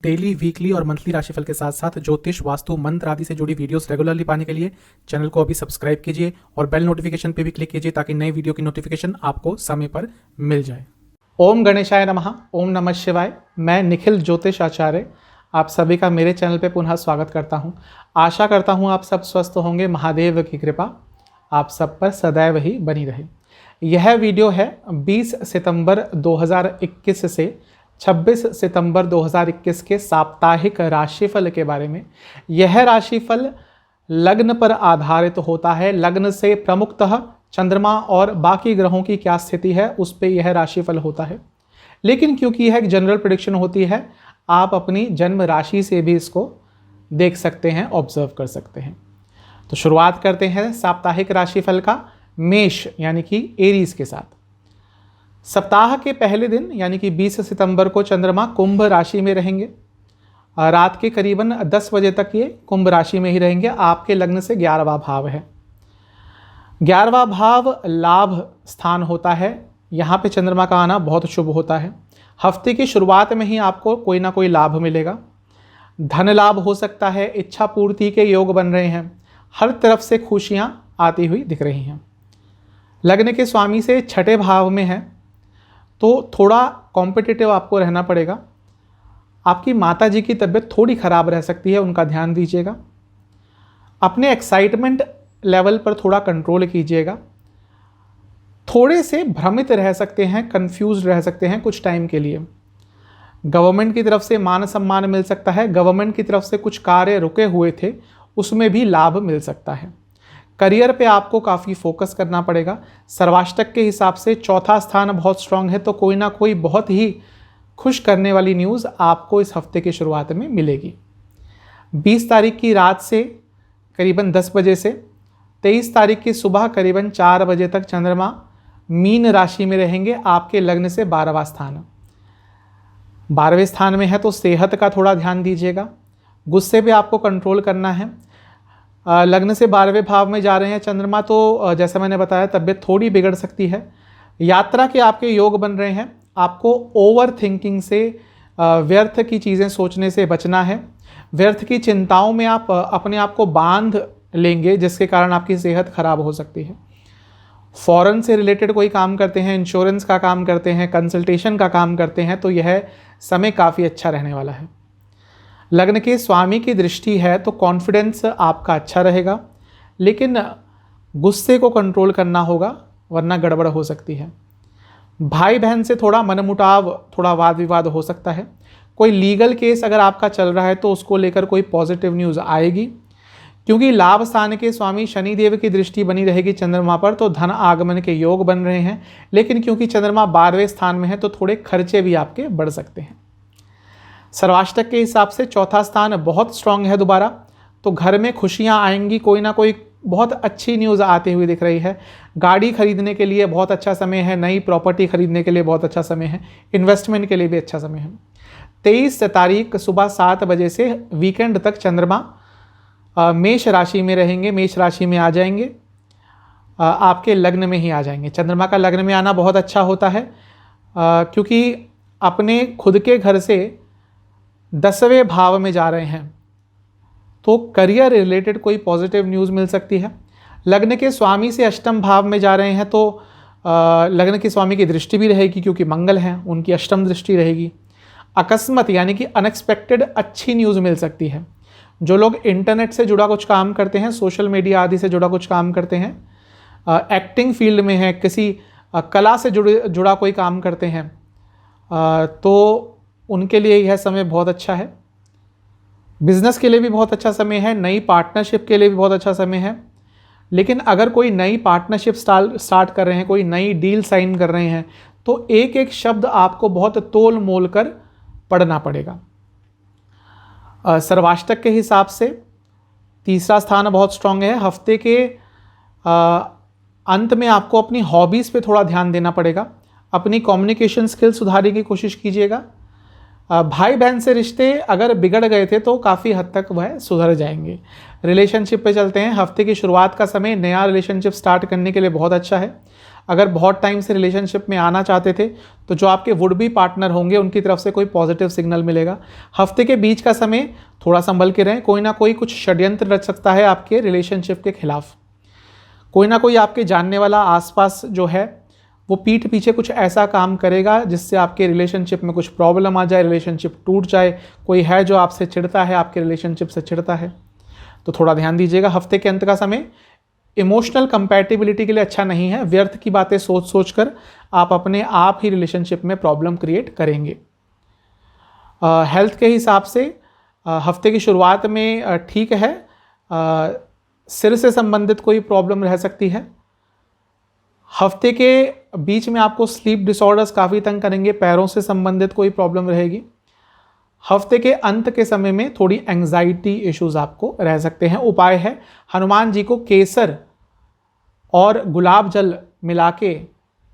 Daily, weekly और monthly राशिफल के साथ साथ ज्योतिष, वास्तु, मंत्र आदि से जुड़ी वीडियोस रेगुलरली पाने के लिए चैनल को अभी सब्सक्राइब कीजिए और बेल नोटिफिकेशन पे भी क्लिक कीजिए ताकि नई वीडियो की नोटिफिकेशन आपको समय पर मिल जाए। ओम गणेशाय नमः। ओम नमः शिवाय। मैं निखिल ज्योतिष आचार्य आप सभी का मेरे चैनल पे पुनः स्वागत करता हूँ। आशा करता हूँ आप सब स्वस्थ होंगे। महादेव की कृपा आप सब पर सदैव ही बनी रहे। यह वीडियो है 20 सितंबर 2021 से 26 सितंबर 2021 के साप्ताहिक राशिफल के बारे में। यह राशिफल लग्न पर आधारित होता है। लग्न से प्रमुखतः चंद्रमा और बाकी ग्रहों की क्या स्थिति है उस पे यह राशिफल होता है, लेकिन क्योंकि यह एक जनरल प्रेडिक्शन होती है, आप अपनी जन्म राशि से भी इसको देख सकते हैं, ऑब्जर्व कर सकते हैं। तो शुरुआत करते हैं साप्ताहिक राशिफल का मेष यानी कि एरीज के साथ। सप्ताह के पहले दिन यानी कि 20 सितंबर को चंद्रमा कुंभ राशि में रहेंगे। रात के करीबन 10 बजे तक ये कुंभ राशि में ही रहेंगे। आपके लग्न से 11वां भाव है। 11वां भाव लाभ स्थान होता है। यहाँ पे चंद्रमा का आना बहुत शुभ होता है। हफ्ते की शुरुआत में ही आपको कोई ना कोई लाभ मिलेगा। धन लाभ हो सकता है, इच्छा पूर्ति के योग बन रहे हैं, हर तरफ से खुशियाँ आती हुई दिख रही हैं। लग्न के स्वामी से 6ठे भाव में है तो थोड़ा कॉम्पिटिटिव आपको रहना पड़ेगा। आपकी माता जी की तबीयत थोड़ी ख़राब रह सकती है, उनका ध्यान दीजिएगा। अपने एक्साइटमेंट लेवल पर थोड़ा कंट्रोल कीजिएगा। थोड़े से भ्रमित रह सकते हैं, कंफ्यूज रह सकते हैं कुछ टाइम के लिए। गवर्नमेंट की तरफ से मान सम्मान मिल सकता है। गवर्नमेंट की तरफ से कुछ कार्य रुके हुए थे, उसमें भी लाभ मिल सकता है। करियर पे आपको काफ़ी फोकस करना पड़ेगा। सर्वाष्टक के हिसाब से चौथा स्थान बहुत स्ट्रांग है, तो कोई ना कोई बहुत ही खुश करने वाली न्यूज़ आपको इस हफ्ते की शुरुआत में मिलेगी। 20 तारीख की रात से करीबन 10 बजे से 23 तारीख की सुबह करीबन 4 बजे तक चंद्रमा मीन राशि में रहेंगे। आपके लग्न से 12वां स्थान, 12वें स्थान में है, तो सेहत का थोड़ा ध्यान दीजिएगा। गुस्से पे आपको कंट्रोल करना है। लग्न से 12वें भाव में जा रहे हैं चंद्रमा, तो जैसा मैंने बताया तबीयत थोड़ी बिगड़ सकती है। यात्रा के आपके योग बन रहे हैं। आपको ओवर थिंकिंग से, व्यर्थ की चीज़ें सोचने से बचना है। व्यर्थ की चिंताओं में आप अपने आप को बांध लेंगे, जिसके कारण आपकी सेहत खराब हो सकती है। फॉरेन से रिलेटेड कोई काम करते हैं, इंश्योरेंस का काम करते हैं, कंसल्टेशन का काम करते हैं, तो यह समय काफ़ी अच्छा रहने वाला है। लग्न के स्वामी की दृष्टि है तो कॉन्फिडेंस आपका अच्छा रहेगा, लेकिन गुस्से को कंट्रोल करना होगा वरना गड़बड़ हो सकती है। भाई बहन से थोड़ा मनमुटाव, थोड़ा वाद विवाद हो सकता है। कोई लीगल केस अगर आपका चल रहा है तो उसको लेकर कोई पॉजिटिव न्यूज़ आएगी। क्योंकि लाभ स्थान के स्वामी शनिदेव की दृष्टि बनी रहेगी चंद्रमा पर, तो धन आगमन के योग बन रहे हैं। लेकिन क्योंकि चंद्रमा 12वें स्थान में है तो थोड़े खर्चे भी आपके बढ़ सकते हैं। सर्वाष्टक के हिसाब से चौथा स्थान बहुत स्ट्रांग है दोबारा, तो घर में खुशियां आएंगी। कोई ना कोई बहुत अच्छी न्यूज़ आती हुई दिख रही है। गाड़ी खरीदने के लिए बहुत अच्छा समय है। नई प्रॉपर्टी खरीदने के लिए बहुत अच्छा समय है। इन्वेस्टमेंट के लिए भी अच्छा समय है। 23 तारीख सुबह 7 बजे से वीकेंड तक चंद्रमा मेष राशि में रहेंगे। मेष राशि में आ जाएंगे, आपके लग्न में ही आ जाएंगे। चंद्रमा का लग्न में आना बहुत अच्छा होता है, क्योंकि अपने खुद के घर से 10वें भाव में जा रहे हैं, तो करियर रिलेटेड कोई पॉजिटिव न्यूज़ मिल सकती है। लग्न के स्वामी से अष्टम भाव में जा रहे हैं, तो लग्न के स्वामी की दृष्टि भी रहेगी, क्योंकि मंगल हैं, उनकी अष्टम दृष्टि रहेगी। अकस्मात यानी कि अनएक्सपेक्टेड अच्छी न्यूज़ मिल सकती है। जो लोग इंटरनेट से जुड़ा कुछ काम करते हैं, सोशल मीडिया आदि से जुड़ा कुछ काम करते हैं, एक्टिंग फील्ड में है, किसी कला से जुड़ा कोई काम करते हैं, तो उनके लिए यह समय बहुत अच्छा है। बिजनेस के लिए भी बहुत अच्छा समय है। नई पार्टनरशिप के लिए भी बहुत अच्छा समय है। लेकिन अगर कोई नई पार्टनरशिप स्टार्ट कर रहे हैं, कोई नई डील साइन कर रहे हैं, तो एक एक शब्द आपको बहुत तोल मोल कर पढ़ना पड़ेगा। सर्वाष्टक के हिसाब से तीसरा स्थान बहुत स्ट्रांग है। हफ्ते के अंत में आपको अपनी हॉबीज़ पे थोड़ा ध्यान देना पड़ेगा। अपनी कम्युनिकेशन स्किल सुधारने की कोशिश कीजिएगा। भाई बहन से रिश्ते अगर बिगड़ गए थे तो काफ़ी हद तक वह सुधर जाएंगे। रिलेशनशिप पे चलते हैं। हफ्ते की शुरुआत का समय नया रिलेशनशिप स्टार्ट करने के लिए बहुत अच्छा है। अगर बहुत टाइम से रिलेशनशिप में आना चाहते थे तो जो आपके वुड बी पार्टनर होंगे उनकी तरफ से कोई पॉजिटिव सिग्नल मिलेगा। हफ्ते के बीच का समय थोड़ा संभल के रहें, कोई ना कोई कुछ षड्यंत्र रच सकता है आपके रिलेशनशिप के खिलाफ। कोई ना कोई आपके जानने वाला आसपास जो है वो पीठ पीछे कुछ ऐसा काम करेगा जिससे आपके रिलेशनशिप में कुछ प्रॉब्लम आ जाए, रिलेशनशिप टूट जाए। कोई है जो आपसे चिढ़ता है, आपके रिलेशनशिप से चिढ़ता है, तो थोड़ा ध्यान दीजिएगा। हफ्ते के अंत का समय इमोशनल कंपैटिबिलिटी के लिए अच्छा नहीं है। व्यर्थ की बातें सोच सोच कर आप अपने आप ही रिलेशनशिप में प्रॉब्लम क्रिएट करेंगे। हेल्थ के हिसाब से हफ्ते की शुरुआत में ठीक है। सिर से संबंधित कोई प्रॉब्लम रह सकती है। हफ्ते के बीच में आपको स्लीप डिसऑर्डर्स काफ़ी तंग करेंगे, पैरों से संबंधित कोई प्रॉब्लम रहेगी। हफ्ते के अंत के समय में थोड़ी एंग्जाइटी इश्यूज आपको रह सकते हैं। उपाय है हनुमान जी को केसर और गुलाब जल मिला के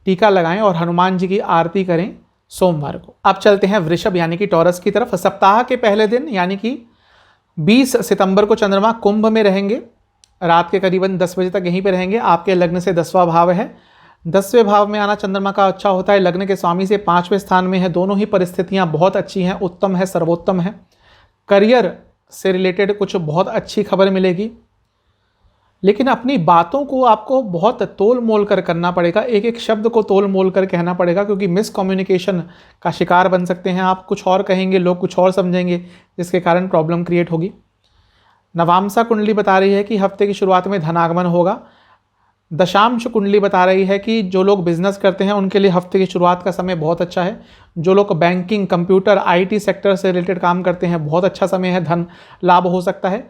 टीका लगाएं और हनुमान जी की आरती करें सोमवार को। अब चलते हैं वृषभ यानी कि टॉरस की तरफ। सप्ताह के पहले दिन यानी कि 20 सितंबर को चंद्रमा कुंभ में रहेंगे, रात के करीबन 10 बजे तक यहीं पे रहेंगे। आपके लग्न से 10वां भाव है, 10वें भाव में आना चंद्रमा का अच्छा होता है। लग्न के स्वामी से 5वें स्थान में है। दोनों ही परिस्थितियां बहुत अच्छी हैं, उत्तम है, सर्वोत्तम है। करियर से रिलेटेड कुछ बहुत अच्छी खबर मिलेगी, लेकिन अपनी बातों को आपको बहुत तोल मोल कर करना पड़ेगा। एक एक शब्द को तोल मोल कर कहना पड़ेगा, क्योंकि मिसकम्युनिकेशन का शिकार बन सकते हैं। आप कुछ और कहेंगे, लोग कुछ और समझेंगे, जिसके कारण प्रॉब्लम क्रिएट होगी। नवांशा कुंडली बता रही है कि हफ्ते की शुरुआत में धनागमन होगा। दशांश कुंडली बता रही है कि जो लोग बिजनेस करते हैं उनके लिए हफ्ते की शुरुआत का समय बहुत अच्छा है। जो लोग बैंकिंग, कंप्यूटर, आईटी सेक्टर से रिलेटेड काम करते हैं बहुत अच्छा समय है, धन लाभ हो सकता है।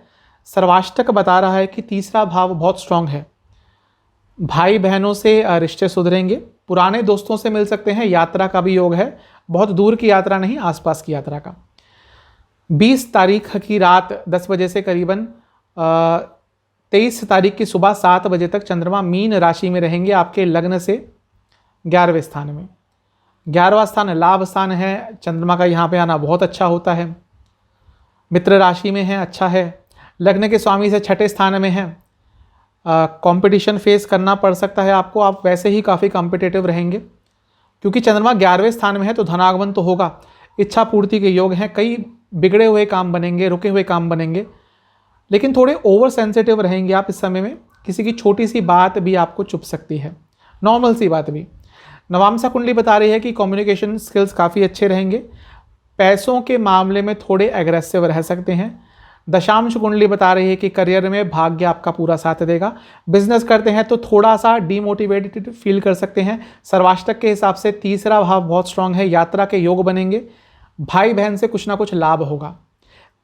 सर्वाष्टक बता रहा है कि तीसरा भाव बहुत स्ट्रांग है। भाई बहनों से रिश्ते सुधरेंगे, पुराने दोस्तों से मिल सकते हैं, यात्रा का भी योग है, बहुत दूर की यात्रा नहीं, आसपास की यात्रा का। 20 तारीख की रात 10 बजे से करीबन 23 तारीख की सुबह 7 बजे तक चंद्रमा मीन राशि में रहेंगे, आपके लग्न से 11वें स्थान में। 11वां स्थान लाभ स्थान है, चंद्रमा का यहाँ पे आना बहुत अच्छा होता है। मित्र राशि में है, अच्छा है। लग्न के स्वामी से 6ठे स्थान में है। कंपटीशन फेस करना पड़ सकता है आपको, आप वैसे ही काफ़ी कॉम्पिटिटिव रहेंगे। क्योंकि चंद्रमा 11वें स्थान में है तो धनागमन तो होगा, इच्छा पूर्ति के योग हैं, कई बिगड़े हुए काम बनेंगे, रुके हुए काम बनेंगे, लेकिन थोड़े ओवर सेंसिटिव रहेंगे आप इस समय में। किसी की छोटी सी बात भी आपको चुभ सकती है, नॉर्मल सी बात भी। नवांशा कुंडली बता रही है कि कम्युनिकेशन स्किल्स काफ़ी अच्छे रहेंगे। पैसों के मामले में थोड़े एग्रेसिव रह सकते हैं। दशांश कुंडली बता रही है कि करियर में भाग्य आपका पूरा साथ देगा। बिजनेस करते हैं तो थोड़ा सा डीमोटिवेटेड फील कर सकते हैं। सर्वाष्टक के हिसाब से तीसरा भाव बहुत स्ट्रांग है, यात्रा के योग बनेंगे, भाई बहन से कुछ ना कुछ लाभ होगा।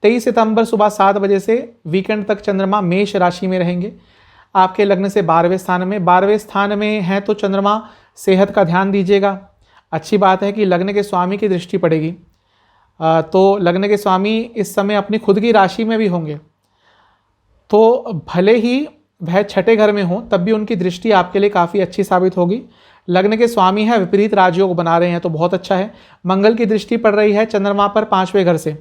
23 सितंबर सुबह 7 बजे से वीकेंड तक चंद्रमा मेष राशि में रहेंगे, आपके लग्न से 12वें स्थान में। 12वें स्थान में है तो चंद्रमा सेहत का ध्यान दीजिएगा। अच्छी बात है कि लग्न के स्वामी की दृष्टि पड़ेगी, तो लग्न के स्वामी इस समय अपनी खुद की राशि में भी होंगे, तो भले ही वह 6ठे घर में हो तब भी उनकी दृष्टि आपके लिए काफ़ी अच्छी साबित होगी। लग्न के स्वामी है, विपरीत राजयोग बना रहे हैं तो बहुत अच्छा है। मंगल की दृष्टि पड़ रही है चंद्रमा पर 5वें घर से।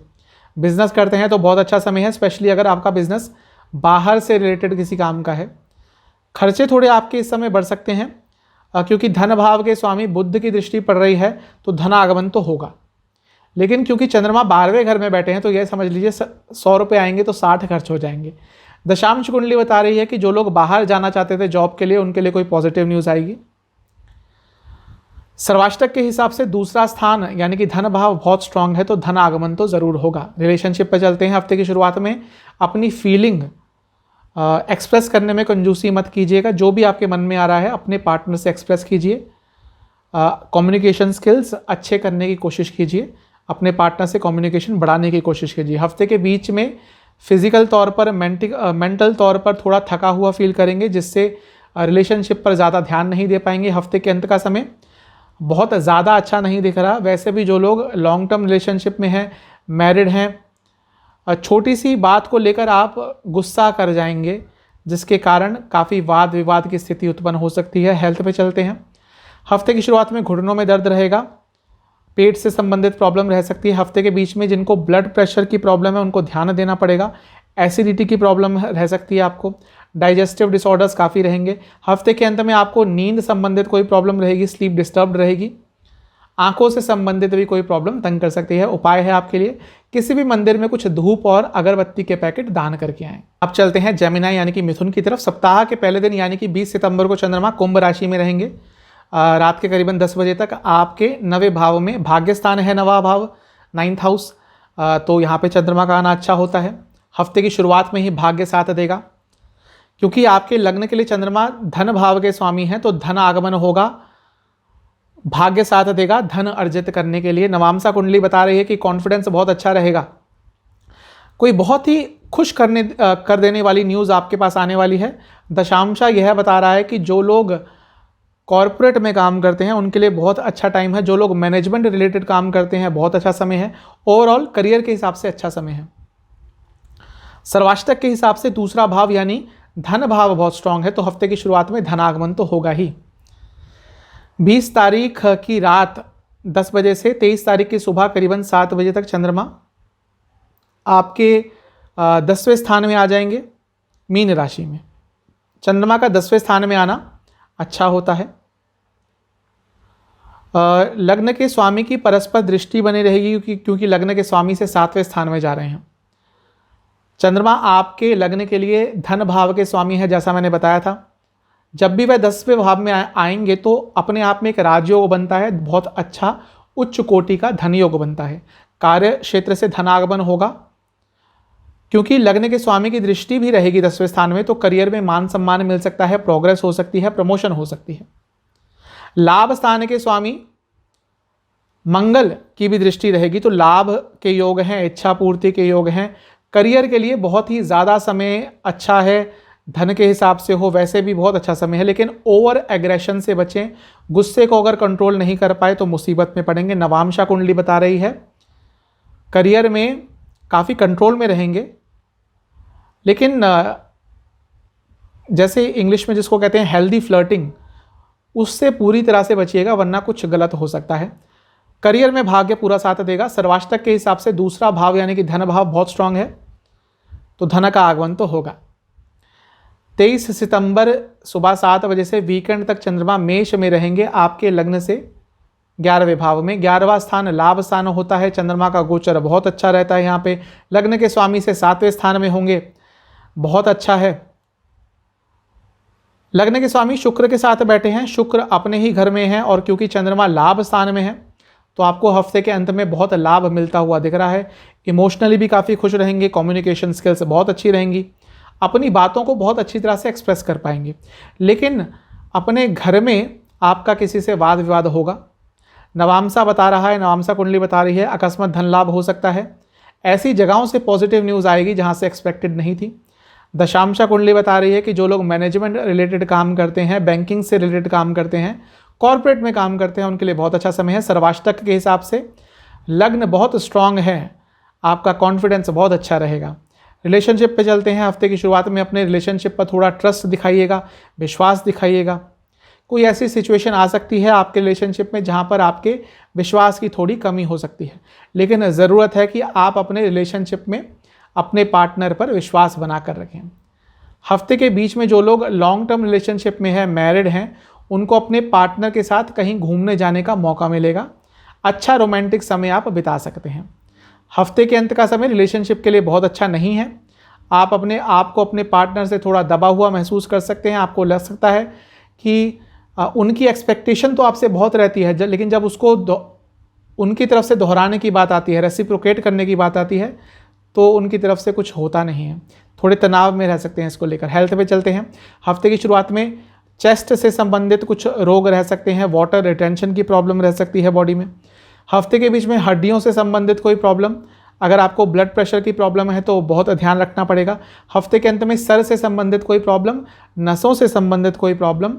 बिजनेस करते हैं तो बहुत अच्छा समय है, स्पेशली अगर आपका बिजनेस बाहर से रिलेटेड किसी काम का है। खर्चे थोड़े आपके इस समय बढ़ सकते हैं, क्योंकि धन भाव के स्वामी बुध की दृष्टि पड़ रही है तो धन आगमन तो होगा, लेकिन क्योंकि चंद्रमा 12वें घर में बैठे हैं तो यह समझ लीजिए 100 रुपये आएंगे तो 60 खर्च हो जाएंगे। दशांश कुंडली बता रही है कि जो लोग बाहर जाना चाहते थे जॉब के लिए उनके लिए कोई पॉजिटिव न्यूज़ आएगी। सर्वाष्टक के हिसाब से दूसरा स्थान यानी कि धन भाव बहुत स्ट्रांग है तो धन आगमन तो ज़रूर होगा। रिलेशनशिप पर चलते हैं। हफ्ते की शुरुआत में अपनी फीलिंग एक्सप्रेस करने में कंजूसी मत कीजिएगा। जो भी आपके मन में आ रहा है अपने पार्टनर से एक्सप्रेस कीजिए। कम्युनिकेशन स्किल्स अच्छे करने की कोशिश कीजिए, अपने पार्टनर से कम्युनिकेशन बढ़ाने की कोशिश कीजिए। हफ्ते के बीच में फिजिकल तौर पर मेंटल तौर पर थोड़ा थका हुआ फील करेंगे, जिससे रिलेशनशिप पर ज़्यादा ध्यान नहीं दे पाएंगे। हफ्ते के अंत का समय बहुत ज़्यादा अच्छा नहीं दिख रहा। वैसे भी जो लोग लॉन्ग टर्म रिलेशनशिप में हैं, मैरिड हैं, छोटी सी बात को लेकर आप गुस्सा कर जाएंगे, जिसके कारण काफ़ी वाद विवाद की स्थिति उत्पन्न हो सकती है। हेल्थ पे चलते हैं। हफ्ते की शुरुआत में घुटनों में दर्द रहेगा, पेट से संबंधित प्रॉब्लम रह सकती है। हफ्ते के बीच में जिनको ब्लड प्रेशर की प्रॉब्लम है उनको ध्यान देना पड़ेगा। एसिडिटी की प्रॉब्लम रह सकती है आपको। डाइजेस्टिव डिसऑर्डर्स काफ़ी रहेंगे। हफ्ते के अंत में आपको नींद संबंधित कोई प्रॉब्लम रहेगी, स्लीप डिस्टर्ब्ड रहेगी। आंखों से संबंधित भी कोई प्रॉब्लम तंग कर सकती है। उपाय है आपके लिए किसी भी मंदिर में कुछ धूप और अगरबत्ती के पैकेट दान करके आएँ। अब चलते हैं जेमिनी यानी कि मिथुन की तरफ। सप्ताह के पहले दिन यानी कि 20 सितंबर को चंद्रमा कुंभ राशि में रहेंगे। रात के करीबन 10 बजे तक आपके 9वें भाव में, भाग्य स्थान है 9वां भाव, 9th हाउस, तो यहाँ पे चंद्रमा का आना अच्छा होता है। हफ्ते की शुरुआत में ही भाग्य साथ देगा, क्योंकि आपके लग्न के लिए चंद्रमा धन भाव के स्वामी हैं, तो धन आगमन होगा, भाग्य साथ देगा धन अर्जित करने के लिए। नवामसा कुंडली बता रही है कि कॉन्फिडेंस बहुत अच्छा रहेगा। कोई बहुत ही खुश कर देने वाली न्यूज़ आपके पास आने वाली है। दशांशा यह बता रहा है कि जो लोग कॉर्पोरेट में काम करते हैं उनके लिए बहुत अच्छा टाइम है। जो लोग मैनेजमेंट रिलेटेड काम करते हैं बहुत अच्छा समय है। ओवरऑल करियर के हिसाब से अच्छा समय है। सर्वाष्टक के हिसाब से दूसरा भाव यानी धन भाव बहुत स्ट्रांग है, तो हफ्ते की शुरुआत में धनागमन तो होगा ही। 20 तारीख की रात 10 बजे से 23 तारीख की सुबह करीबन 7 बजे तक चंद्रमा आपके 10वें स्थान में आ जाएंगे, मीन राशि में। चंद्रमा का 10वें स्थान में आना अच्छा होता है। लग्न के स्वामी की परस्पर दृष्टि बनी रहेगी, क्योंकि लग्न के स्वामी से 7वें स्थान में जा रहे हैं। चंद्रमा आपके लग्न के लिए धन भाव के स्वामी है, जैसा मैंने बताया था। जब भी वह 10वें भाव में आएंगे तो अपने आप में एक राजयोग बनता है, बहुत अच्छा उच्च कोटि का धन योग बनता है। कार्य क्षेत्र से धनागमन होगा, क्योंकि लग्न के स्वामी की दृष्टि भी रहेगी 10वें स्थान में, तो करियर में मान सम्मान मिल सकता है, प्रोग्रेस हो सकती है, प्रमोशन हो सकती है। लाभ स्थान के स्वामी मंगल की भी दृष्टि रहेगी, तो लाभ के योग हैं, इच्छा पूर्ति के योग हैं। करियर के लिए बहुत ही ज़्यादा समय अच्छा है। धन के हिसाब से हो वैसे भी बहुत अच्छा समय है, लेकिन ओवर एग्रेशन से बचें। गुस्से को अगर कंट्रोल नहीं कर पाए तो मुसीबत में पड़ेंगे। नवामशा कुंडली बता रही है करियर में काफ़ी कंट्रोल में रहेंगे, लेकिन जैसे इंग्लिश में जिसको कहते हैं हेल्दी फ्लर्टिंग, उससे पूरी तरह से बचिएगा, वरना कुछ गलत हो सकता है। करियर में भाग्य पूरा साथ देगा। सर्वाष्टक के हिसाब से दूसरा भाव यानी कि धन भाव बहुत स्ट्रांग है, तो धन का आगमन तो होगा। 23 सितंबर सुबह 7 बजे से वीकेंड तक चंद्रमा मेष में रहेंगे आपके लग्न से 11वें भाव में। 11वां स्थान लाभ स्थान होता है। चंद्रमा का गोचर बहुत अच्छा रहता है। यहाँ पे लग्न के स्वामी से 7वें स्थान में होंगे, बहुत अच्छा है। लग्न के स्वामी शुक्र के साथ बैठे हैं, शुक्र अपने ही घर में है, और क्योंकि चंद्रमा लाभ स्थान में है तो आपको हफ्ते के अंत में बहुत लाभ मिलता हुआ दिख रहा है। इमोशनली भी काफ़ी खुश रहेंगे, कम्युनिकेशन स्किल्स बहुत अच्छी रहेंगी, अपनी बातों को बहुत अच्छी तरह से एक्सप्रेस कर पाएंगे। लेकिन अपने घर में आपका किसी से वाद विवाद होगा। नवामसा बता रहा है, नवामसा कुंडली बता रही है अकस्मात धन लाभ हो सकता है। ऐसी जगहों से पॉजिटिव न्यूज़ आएगी जहाँ से एक्सपेक्टेड नहीं थी। दशांशा कुंडली बता रही है कि जो लोग मैनेजमेंट रिलेटेड काम करते हैं, बैंकिंग से रिलेटेड काम करते हैं, कॉर्पोरेट में काम करते हैं, उनके लिए बहुत अच्छा समय है। सर्वाष्टक के हिसाब से लग्न बहुत स्ट्रांग है, आपका कॉन्फिडेंस बहुत अच्छा रहेगा। रिलेशनशिप पे चलते हैं। हफ्ते की शुरुआत में अपने रिलेशनशिप पर थोड़ा ट्रस्ट दिखाइएगा, विश्वास दिखाइएगा। कोई ऐसी सिचुएशन आ सकती है आपके रिलेशनशिप में जहाँ पर आपके विश्वास की थोड़ी कमी हो सकती है, लेकिन ज़रूरत है कि आप अपने रिलेशनशिप में अपने पार्टनर पर विश्वास बना कर रखें। हफ्ते के बीच में जो लोग लॉन्ग टर्म रिलेशनशिप में है, मैरिड हैं, उनको अपने पार्टनर के साथ कहीं घूमने जाने का मौका मिलेगा। अच्छा रोमांटिक समय आप बिता सकते हैं। हफ्ते के अंत का समय रिलेशनशिप के लिए बहुत अच्छा नहीं है। आप अपने आप को अपने पार्टनर से थोड़ा दबा हुआ महसूस कर सकते हैं। आपको लग सकता है कि उनकी एक्सपेक्टेशन तो आपसे बहुत रहती है, लेकिन जब उसको उनकी तरफ से दोहराने की बात आती है, रेसिप्रोकेट करने की बात आती है, तो उनकी तरफ से कुछ होता नहीं है। थोड़े तनाव में रह सकते हैं इसको लेकर। हेल्थ पे चलते हैं। हफ्ते की शुरुआत में चेस्ट से संबंधित कुछ रोग रह सकते हैं, वाटर रिटेंशन की प्रॉब्लम रह सकती है बॉडी में। हफ्ते के बीच में हड्डियों से संबंधित कोई प्रॉब्लम, अगर आपको ब्लड प्रेशर की प्रॉब्लम है तो बहुत ध्यान रखना पड़ेगा। हफ्ते के अंत में सर से संबंधित कोई प्रॉब्लम, नसों से संबंधित कोई प्रॉब्लम,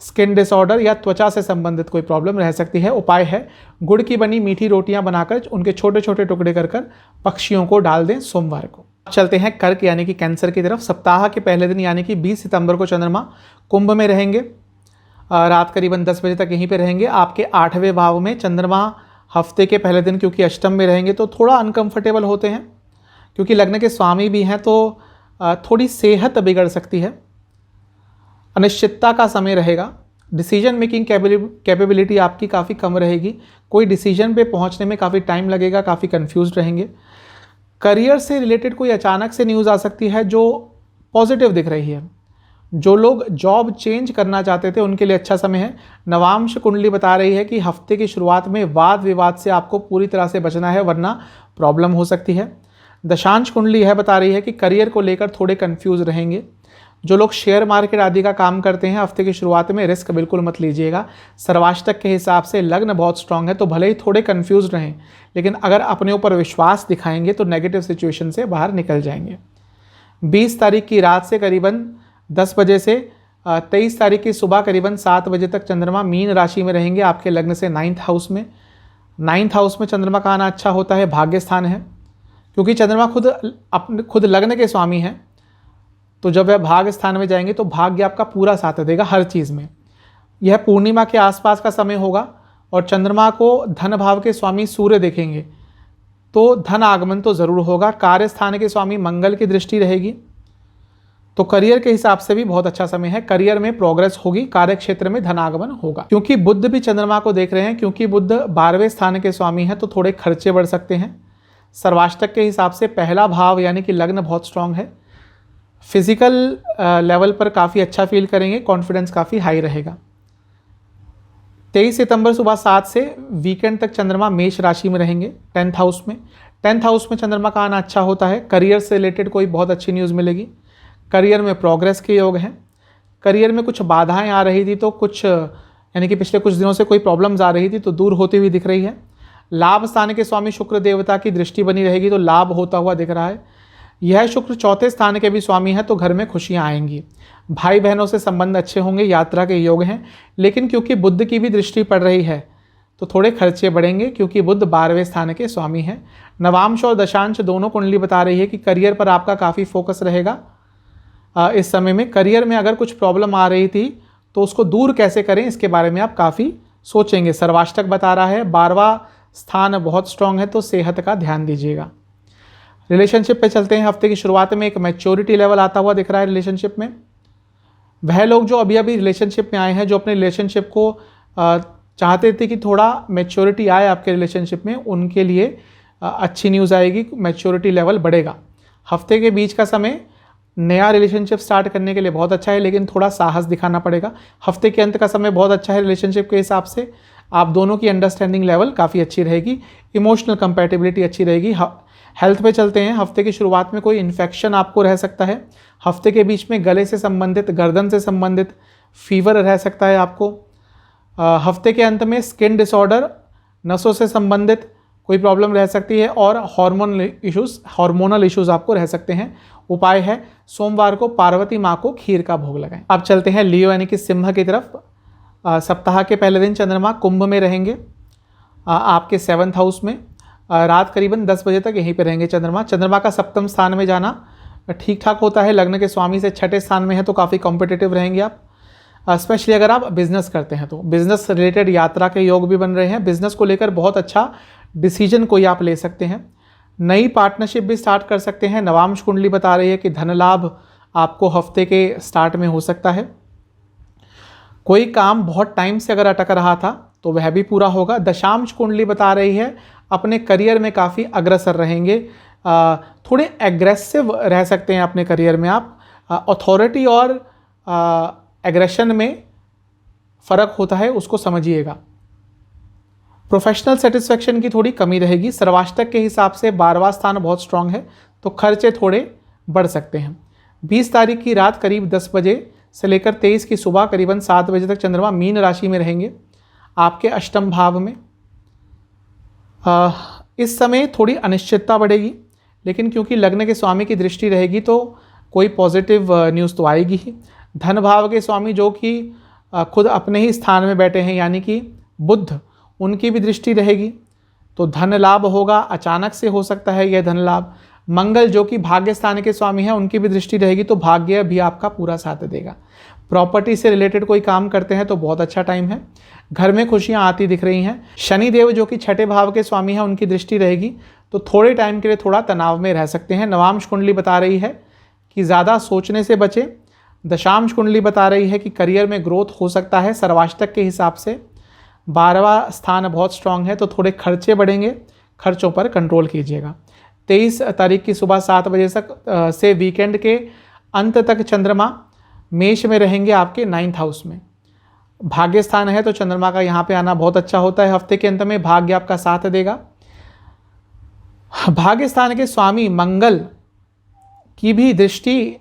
स्किन डिसऑर्डर या त्वचा से संबंधित कोई प्रॉब्लम रह सकती है। उपाय है गुड़ की बनी मीठी रोटियां बनाकर उनके छोटे छोटे टुकड़े कर पक्षियों को डाल दें सोमवार को। चलते हैं कर्क यानी कि कैंसर की तरफ। सप्ताह के पहले दिन यानी कि 20 सितंबर को चंद्रमा कुंभ में रहेंगे। रात करीबन 10 बजे तक यहीं पे रहेंगे। आपके 8वें भाव में चंद्रमा हफ्ते के पहले दिन क्योंकि अष्टम में रहेंगे तो थोड़ा अनकंफर्टेबल होते हैं, क्योंकि लग्न के स्वामी भी हैं तो थोड़ी सेहत बिगड़ सकती है। अनिश्चितता का समय रहेगा। डिसीजन मेकिंग कैपेबिलिटी आपकी काफ़ी कम रहेगी। कोई डिसीजन पे पहुंचने में काफ़ी टाइम लगेगा, काफ़ी कंफ्यूज रहेंगे। करियर से रिलेटेड कोई अचानक से न्यूज़ आ सकती है जो पॉजिटिव दिख रही है। जो लोग जॉब चेंज करना चाहते थे उनके लिए अच्छा समय है। नवांश कुंडली बता रही है कि हफ्ते की शुरुआत में वाद विवाद से आपको पूरी तरह से बचना है, वरना प्रॉब्लम हो सकती है। दशांश कुंडली यह बता रही है कि करियर को लेकर थोड़े कंफ्यूज रहेंगे। जो लोग शेयर मार्केट आदि का काम करते हैं, हफ्ते की शुरुआत में रिस्क बिल्कुल मत लीजिएगा। सर्वाष्टक के हिसाब से लग्न बहुत स्ट्रांग है, तो भले ही थोड़े कंफ्यूज रहें, लेकिन अगर अपने ऊपर विश्वास दिखाएंगे तो नेगेटिव सिचुएशन से बाहर निकल जाएंगे। 20 तारीख की रात से करीबन 10 बजे से 23 तारीख की सुबह करीबन 7 बजे तक चंद्रमा मीन राशि में रहेंगे, आपके लग्न से 9th हाउस में। 9th हाउस में चंद्रमा का आना अच्छा होता है, भाग्य स्थान है, क्योंकि चंद्रमा खुद लग्न के स्वामी हैं। तो जब वह भाग्य स्थान में जाएंगे तो भाग्य आपका पूरा साथ देगा हर चीज़ में। यह पूर्णिमा के आसपास का समय होगा और चंद्रमा को धन भाव के स्वामी सूर्य देखेंगे, तो धन आगमन तो ज़रूर होगा। कार्य स्थान के स्वामी मंगल की दृष्टि रहेगी, तो करियर के हिसाब से भी बहुत अच्छा समय है। करियर में प्रोग्रेस होगी, कार्य क्षेत्र में धनागमन होगा। क्योंकि बुध भी चंद्रमा को देख रहे हैं, क्योंकि बुध 12वें स्थान के स्वामी हैं, तो थोड़े खर्चे बढ़ सकते हैं। सर्वाष्टक के हिसाब से पहला भाव यानी कि लग्न बहुत स्ट्रांग है। फिजिकल लेवल पर काफ़ी अच्छा फील करेंगे, कॉन्फिडेंस काफ़ी हाई रहेगा। 23 सितंबर सुबह 7 से वीकेंड तक चंद्रमा मेष राशि में रहेंगे, 10th हाउस में। 10th हाउस में चंद्रमा का आना अच्छा होता है। करियर से रिलेटेड कोई बहुत अच्छी न्यूज़ मिलेगी। करियर में प्रोग्रेस के योग हैं। करियर में कुछ बाधाएं आ रही थी, तो कुछ यानी कि पिछले कुछ दिनों से कोई प्रॉब्लम्स आ रही थी, तो दूर होती हुई दिख रही है। लाभ स्थान के स्वामी शुक्र देवता की दृष्टि बनी रहेगी, तो लाभ होता हुआ दिख रहा है। यह शुक्र 4थे स्थान के भी स्वामी है, तो घर में खुशियां आएंगी। भाई बहनों से संबंध अच्छे होंगे, यात्रा के योग हैं। लेकिन क्योंकि बुध की भी दृष्टि पड़ रही है, तो थोड़े खर्चे बढ़ेंगे, क्योंकि बुध 12वें स्थान के स्वामी हैं। नवांश और दशांश दोनों कुंडली बता रही है कि करियर पर आपका काफ़ी फोकस रहेगा। इस समय में करियर में अगर कुछ प्रॉब्लम आ रही थी तो उसको दूर कैसे करें, इसके बारे में आप काफ़ी सोचेंगे। सर्वाष्टक बता रहा है 12वां स्थान बहुत स्ट्रांग है, तो सेहत का ध्यान दीजिएगा। रिलेशनशिप पे चलते हैं। हफ्ते की शुरुआत में एक मैच्योरिटी लेवल आता हुआ दिख रहा है रिलेशनशिप में। वह लोग जो अभी अभी रिलेशनशिप में आए हैं, जो अपने रिलेशनशिप को चाहते थे कि थोड़ा मैच्योरिटी आए आपके रिलेशनशिप में, उनके लिए अच्छी न्यूज़ आएगी, मैच्योरिटी लेवल बढ़ेगा। हफ्ते के बीच का समय नया रिलेशनशिप स्टार्ट करने के लिए बहुत अच्छा है, लेकिन थोड़ा साहस दिखाना पड़ेगा। हफ्ते के अंत का समय बहुत अच्छा है रिलेशनशिप के हिसाब से। आप दोनों की अंडरस्टैंडिंग लेवल काफ़ी अच्छी रहेगी, इमोशनल कंपैटिबिलिटी अच्छी रहेगी। हेल्थ पे चलते हैं। हफ्ते की शुरुआत में कोई इन्फेक्शन आपको रह सकता है। हफ्ते के बीच में गले से संबंधित, गर्दन से संबंधित फीवर रह सकता है आपको। हफ्ते के अंत में स्किन डिसऑर्डर, नसों से संबंधित कोई प्रॉब्लम रह सकती है, और हार्मोनल इश्यूज आपको रह सकते हैं। उपाय है सोमवार को पार्वती माँ को खीर का भोग लगाएं। अब चलते हैं लियो यानी कि सिंह की तरफ। सप्ताह के पहले दिन चंद्रमा कुंभ में रहेंगे, आपके 7th हाउस में। रात करीबन 10 बजे तक यहीं पे रहेंगे चंद्रमा। चंद्रमा का 7वें स्थान में जाना ठीक ठाक होता है। लग्न के स्वामी से 6ठे स्थान में है, तो काफ़ी कॉम्पिटिटिव रहेंगे आप। स्पेशली अगर आप बिजनेस करते हैं, तो बिजनेस रिलेटेड यात्रा के योग भी बन रहे हैं। बिजनेस को लेकर बहुत अच्छा डिसीजन कोई आप ले सकते हैं। नई पार्टनरशिप भी स्टार्ट कर सकते हैं। नवांश कुंडली बता रही है कि धन लाभ आपको हफ्ते के स्टार्ट में हो सकता है। कोई काम बहुत टाइम से अगर अटक रहा था तो वह भी पूरा होगा। दशांश कुंडली बता रही है अपने करियर में काफ़ी अग्रसर रहेंगे। थोड़े एग्रेसिव रह सकते हैं अपने करियर में आप। अथॉरिटी और एग्रेशन में फ़र्क होता है, उसको समझिएगा। प्रोफेशनल सेटिस्फेक्शन की थोड़ी कमी रहेगी। सर्वाष्टक के हिसाब से 12वां स्थान बहुत स्ट्रांग है, तो खर्चे थोड़े बढ़ सकते हैं। 20 तारीख की रात करीब 10 बजे से लेकर 23 की सुबह करीबन 7 बजे तक चंद्रमा मीन राशि में रहेंगे, आपके 8वें भाव में। इस समय थोड़ी अनिश्चितता बढ़ेगी, लेकिन क्योंकि लग्न के स्वामी की दृष्टि रहेगी तो कोई पॉजिटिव न्यूज़ तो आएगी ही। धन भाव के स्वामी जो कि खुद अपने ही स्थान में बैठे हैं, यानी कि बुध, उनकी भी दृष्टि रहेगी, तो धन लाभ होगा। अचानक से हो सकता है यह धन लाभ। मंगल जो कि भाग्य स्थान के स्वामी हैं, उनकी भी दृष्टि रहेगी, तो भाग्य भी आपका पूरा साथ देगा। प्रॉपर्टी से रिलेटेड कोई काम करते हैं तो बहुत अच्छा टाइम है। घर में खुशियां आती दिख रही हैं। शनि देव जो कि 6ठे भाव के स्वामी हैं, उनकी दृष्टि रहेगी, तो थोड़े टाइम के लिए थोड़ा तनाव में रह सकते हैं। नवांश कुंडली बता रही है कि ज़्यादा सोचने से बचें। दशांश कुंडली बता रही है कि करियर में ग्रोथ हो सकता है। सर्वाष्टक के हिसाब से 12वां स्थान बहुत स्ट्रांग है, तो थोड़े खर्चे बढ़ेंगे, खर्चों पर कंट्रोल कीजिएगा। 23 तारीख की सुबह 7 बजे तक से वीकेंड के अंत तक चंद्रमा मेष में रहेंगे आपके 9th हाउस में। भाग्य स्थान है तो चंद्रमा का यहाँ पे आना बहुत अच्छा होता है। हफ्ते के अंत में भाग्य आपका साथ देगा। भाग्य स्थान के स्वामी मंगल की भी दृष्टि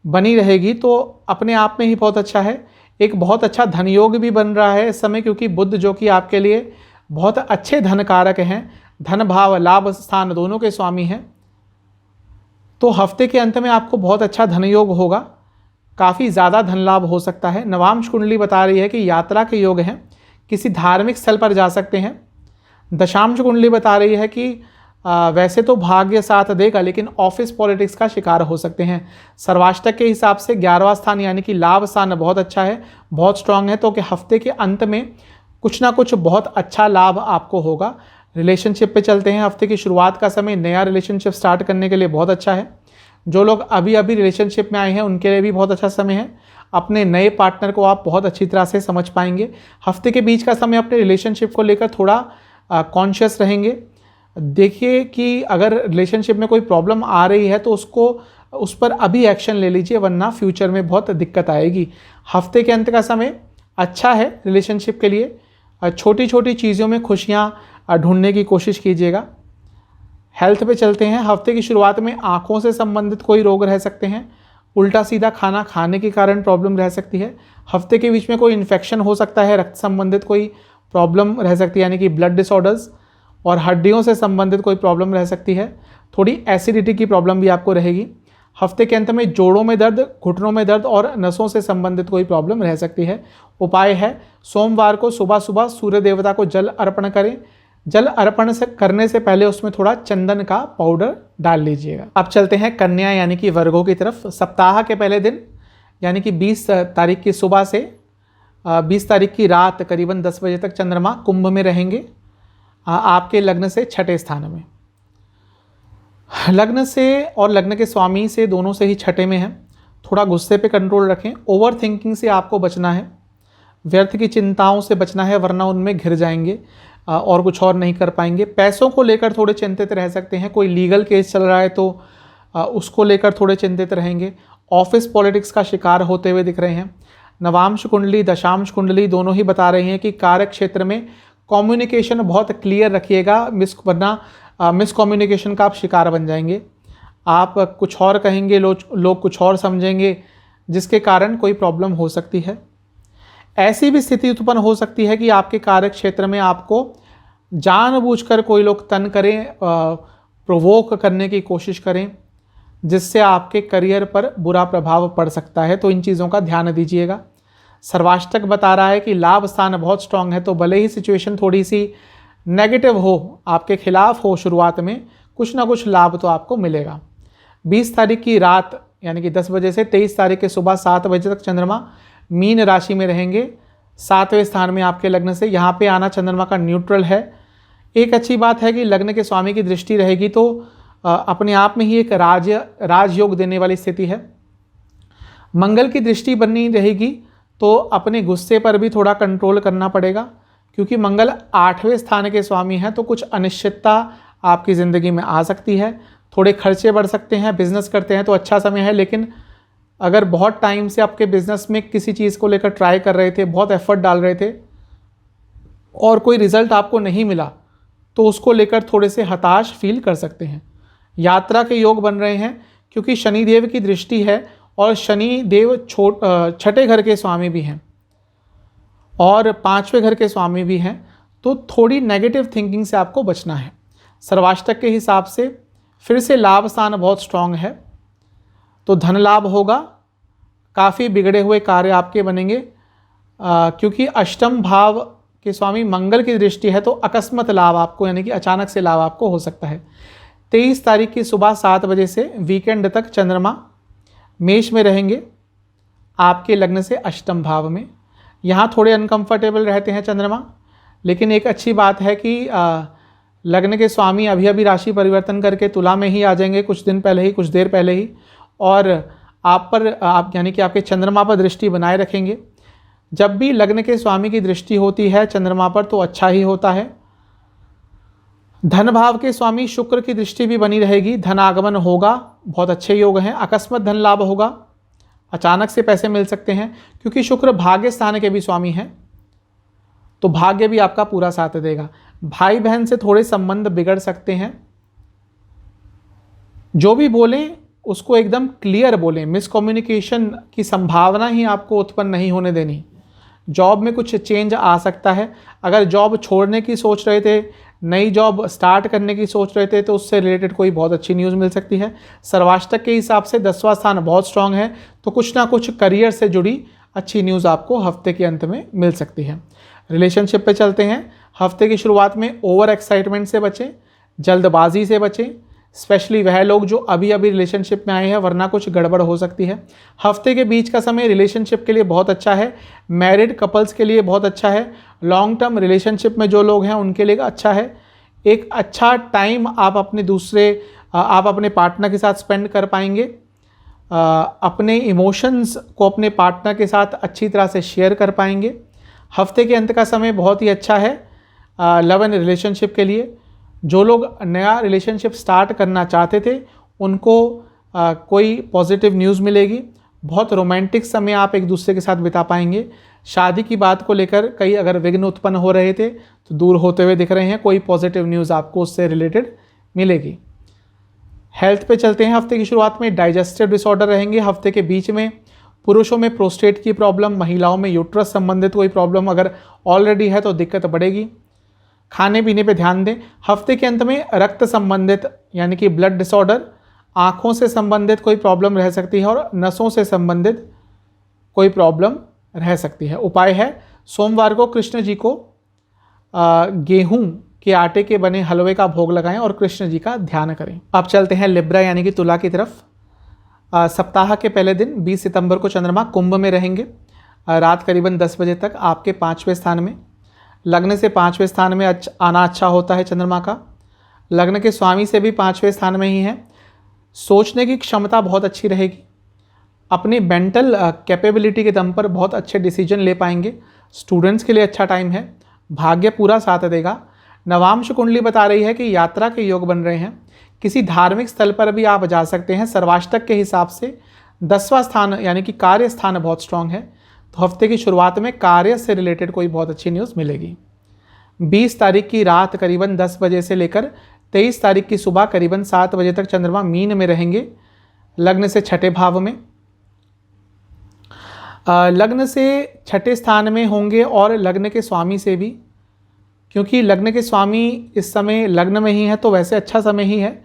बनी रहेगी, तो अपने आप में ही बहुत अच्छा है। एक बहुत अच्छा धन योग भी बन रहा है इस समय, क्योंकि बुध जो कि आपके लिए बहुत अच्छे धन कारक हैं, धन भाव लाभ स्थान दोनों के स्वामी हैं। तो हफ्ते के अंत में आपको बहुत अच्छा धन योग होगा, काफ़ी ज़्यादा धन लाभ हो सकता है। नवांश कुंडली बता रही है कि यात्रा के योग हैं, किसी धार्मिक स्थल पर जा सकते हैं। दशांश कुंडली बता रही है कि वैसे तो भाग्य साथ देगा, लेकिन ऑफिस पॉलिटिक्स का शिकार हो सकते हैं। सर्वाष्टक के हिसाब से 11वां स्थान यानी कि लाभ स्थान बहुत अच्छा है, बहुत स्ट्रांग है, तो कि हफ्ते के अंत में कुछ ना कुछ बहुत अच्छा लाभ आपको होगा। रिलेशनशिप पे चलते हैं। हफ्ते की शुरुआत का समय नया रिलेशनशिप स्टार्ट करने के लिए बहुत अच्छा है। जो लोग अभी अभी रिलेशनशिप में आए हैं उनके लिए भी बहुत अच्छा समय है। अपने नए पार्टनर को आप बहुत अच्छी तरह से समझ पाएंगे। हफ्ते के बीच का समय अपने रिलेशनशिप को लेकर थोड़ा कॉन्शियस रहेंगे। देखिए कि अगर रिलेशनशिप में कोई प्रॉब्लम आ रही है तो उस पर अभी एक्शन ले लीजिए, वरना फ्यूचर में बहुत दिक्कत आएगी। हफ्ते के अंत का समय अच्छा है रिलेशनशिप के लिए। छोटी छोटी चीज़ों में खुशियाँ ढूंढने की कोशिश कीजिएगा। हेल्थ पे चलते हैं। हफ्ते की शुरुआत में आँखों से संबंधित कोई रोग रह सकते हैं। उल्टा सीधा खाना खाने के कारण प्रॉब्लम रह सकती है। हफ्ते के बीच में कोई इन्फेक्शन हो सकता है, रक्त संबंधित कोई प्रॉब्लम रह सकती है यानी कि ब्लड डिसऑर्डर्स, और हड्डियों से संबंधित कोई प्रॉब्लम रह सकती है। थोड़ी एसिडिटी की प्रॉब्लम भी आपको रहेगी। हफ्ते के अंत में जोड़ों में दर्द, घुटनों में दर्द और नसों से संबंधित कोई प्रॉब्लम रह सकती है। उपाय है सोमवार को सुबह सुबह सूर्य देवता को जल अर्पण करें। जल अर्पण करने से पहले उसमें थोड़ा चंदन का पाउडर डाल लीजिएगा। अब चलते हैं कन्या यानी कि वर्गों की तरफ। सप्ताह के पहले दिन यानी कि 20 तारीख की सुबह से 20 तारीख की रात करीबन 10 बजे तक चंद्रमा कुंभ में रहेंगे, आपके लग्न से 6ठे स्थान में। लग्न से और लग्न के स्वामी से दोनों से ही 6ठे में है। थोड़ा गुस्से पे कंट्रोल रखें। ओवर थिंकिंग से आपको बचना है, व्यर्थ की चिंताओं से बचना है, वरना उनमें घिर जाएंगे और कुछ और नहीं कर पाएंगे। पैसों को लेकर थोड़े चिंतित रह सकते हैं। कोई लीगल केस चल रहा है तो उसको लेकर थोड़े चिंतित रहेंगे। ऑफिस पॉलिटिक्स का शिकार होते हुए दिख रहे हैं। नवांश कुंडली दशांश कुंडली दोनों ही बता रही हैं कि कार्य क्षेत्र में कम्युनिकेशन बहुत क्लियर रखिएगा, वरना मिसकम्युनिकेशन का आप शिकार बन जाएंगे। आप कुछ और कहेंगे, लोग कुछ और समझेंगे, जिसके कारण कोई प्रॉब्लम हो सकती है। ऐसी भी स्थिति उत्पन्न हो सकती है कि आपके कार्य क्षेत्र में आपको जानबूझकर कोई लोग तंग करें, प्रोवोक करने की कोशिश करें, जिससे आपके करियर पर बुरा प्रभाव पड़ सकता है। तो इन चीज़ों का ध्यान दीजिएगा। सर्वाष्टक बता रहा है कि लाभ स्थान बहुत स्ट्रांग है, तो भले ही सिचुएशन थोड़ी सी नेगेटिव हो, आपके खिलाफ हो शुरुआत में, कुछ ना कुछ लाभ तो आपको मिलेगा। 20 तारीख की रात यानी कि 10 बजे से 23 तारीख के सुबह 7 बजे तक चंद्रमा मीन राशि में रहेंगे, 7वें स्थान में आपके लग्न से। यहाँ पे आना चंद्रमा का न्यूट्रल है। एक अच्छी बात है कि लग्न के स्वामी की दृष्टि रहेगी, तो अपने आप में ही एक राजयोग देने वाली स्थिति है। मंगल की दृष्टि बनी रहेगी, तो अपने गुस्से पर भी थोड़ा कंट्रोल करना पड़ेगा, क्योंकि मंगल 8वें स्थान के स्वामी हैं। तो कुछ अनिश्चितता आपकी ज़िंदगी में आ सकती है। थोड़े खर्चे बढ़ सकते हैं। बिजनेस करते हैं तो अच्छा समय है, लेकिन अगर बहुत टाइम से आपके बिजनेस में किसी चीज़ को लेकर ट्राई कर रहे थे, बहुत एफर्ट डाल रहे थे और कोई रिजल्ट आपको नहीं मिला, तो उसको लेकर थोड़े से हताश फील कर सकते हैं। यात्रा के योग बन रहे हैं, क्योंकि शनिदेव की दृष्टि है और शनिदेव 6ठे घर के स्वामी भी हैं और 5वें घर के स्वामी भी हैं। तो थोड़ी नेगेटिव थिंकिंग से आपको बचना है। सर्वाष्टक के हिसाब से फिर से लाभ स्थान बहुत स्ट्रांग है, तो धन लाभ होगा। काफ़ी बिगड़े हुए कार्य आपके बनेंगे, क्योंकि अष्टम भाव के स्वामी मंगल की दृष्टि है, तो अकस्मात लाभ आपको यानी कि अचानक से लाभ आपको हो सकता है। 23 तारीख की सुबह 7 बजे से वीकेंड तक चंद्रमा मेष में रहेंगे, आपके लग्न से अष्टम भाव में। यहाँ थोड़े अनकंफर्टेबल रहते हैं चंद्रमा, लेकिन एक अच्छी बात है कि लग्न के स्वामी अभी अभी राशि परिवर्तन करके तुला में ही आ जाएंगे, कुछ दिन पहले ही, कुछ देर पहले ही, और आप यानी कि आपके चंद्रमा पर दृष्टि बनाए रखेंगे। जब भी लग्न के स्वामी की दृष्टि होती है चंद्रमा पर तो अच्छा ही होता है। धन भाव के स्वामी शुक्र की दृष्टि भी बनी रहेगी, धन आगमन होगा, बहुत अच्छे योग हैं। अकस्मात धन लाभ होगा, अचानक से पैसे मिल सकते हैं, क्योंकि शुक्र भाग्य स्थान के भी स्वामी हैं, तो भाग्य भी आपका पूरा साथ देगा। भाई बहन से थोड़े संबंध बिगड़ सकते हैं, जो भी बोलें उसको एकदम क्लियर बोलें, मिसकम्युनिकेशन की संभावना ही आपको उत्पन्न नहीं होने देनी। जॉब में कुछ चेंज आ सकता है, अगर जॉब छोड़ने की सोच रहे थे, नई जॉब स्टार्ट करने की सोच रहे थे, तो उससे रिलेटेड कोई बहुत अच्छी न्यूज़ मिल सकती है। सर्वाष्टक के हिसाब से 10वां स्थान बहुत स्ट्रांग है, तो कुछ ना कुछ करियर से जुड़ी अच्छी न्यूज़ आपको हफ्ते के अंत में मिल सकती है। रिलेशनशिप पे चलते हैं। हफ्ते की शुरुआत में ओवर एक्साइटमेंट से बचें, जल्दबाजी से बचें, स्पेशली वह लोग जो अभी अभी रिलेशनशिप में आए हैं, वरना कुछ गड़बड़ हो सकती है। हफ्ते के बीच का समय रिलेशनशिप के लिए बहुत अच्छा है, मैरिड कपल्स के लिए बहुत अच्छा है, लॉन्ग टर्म रिलेशनशिप में जो लोग हैं उनके लिए अच्छा है। एक अच्छा टाइम आप अपने पार्टनर के साथ स्पेंड कर पाएंगे, अपने इमोशंस को अपने पार्टनर के साथ अच्छी तरह से शेयर कर पाएंगे। हफ्ते के अंत का समय बहुत ही अच्छा है लव एंड रिलेशनशिप के लिए। जो लोग नया रिलेशनशिप स्टार्ट करना चाहते थे उनको कोई पॉजिटिव न्यूज़ मिलेगी। बहुत रोमांटिक समय आप एक दूसरे के साथ बिता पाएंगे। शादी की बात को लेकर कई अगर विघ्न उत्पन्न हो रहे थे तो दूर होते हुए दिख रहे हैं, कोई पॉजिटिव न्यूज़ आपको उससे रिलेटेड मिलेगी। हेल्थ पे चलते हैं। हफ्ते की शुरुआत में डाइजेस्टिव डिसऑर्डर रहेंगे। हफ्ते के बीच में पुरुषों में प्रोस्टेट की प्रॉब्लम, महिलाओं में यूट्रस संबंधित कोई प्रॉब्लम अगर ऑलरेडी है तो दिक्कत बढ़ेगी। खाने पीने पे ध्यान दें। हफ्ते के अंत में रक्त संबंधित यानी कि ब्लड डिसऑर्डर, आँखों से संबंधित कोई प्रॉब्लम रह सकती है और नसों से संबंधित कोई प्रॉब्लम रह सकती है। उपाय है सोमवार को कृष्ण जी को गेहूं के आटे के बने हलवे का भोग लगाएं और कृष्ण जी का ध्यान करें। अब चलते हैं लिब्रा यानी कि तुला की तरफ। सप्ताह के पहले दिन 20 सितंबर को चंद्रमा कुंभ में रहेंगे, रात करीबन 10 बजे तक आपके 5वें स्थान में। लग्न से 5वें स्थान में आना अच्छा होता है चंद्रमा का। लग्न के स्वामी से भी 5वें स्थान में ही है। सोचने की क्षमता बहुत अच्छी रहेगी, अपनी मेंटल कैपेबिलिटी के दम पर बहुत अच्छे डिसीजन ले पाएंगे। स्टूडेंट्स के लिए अच्छा टाइम है, भाग्य पूरा साथ देगा। नवांश कुंडली बता रही है कि यात्रा के योग बन रहे हैं, किसी धार्मिक स्थल पर भी आप जा सकते हैं। सर्वाष्टक के हिसाब से 10वां स्थान यानी कि कार्य स्थान बहुत स्ट्रांग है, तो हफ्ते की शुरुआत में कार्य से रिलेटेड कोई बहुत अच्छी न्यूज़ मिलेगी। 20 तारीख की रात करीबन 10 बजे से लेकर 23 तारीख की सुबह करीबन 7 बजे तक चंद्रमा मीन में रहेंगे, लग्न से 6ठे भाव में। लग्न से 6ठे स्थान में होंगे और लग्न के स्वामी से भी, क्योंकि लग्न के स्वामी इस समय लग्न में ही है तो वैसे अच्छा समय ही है।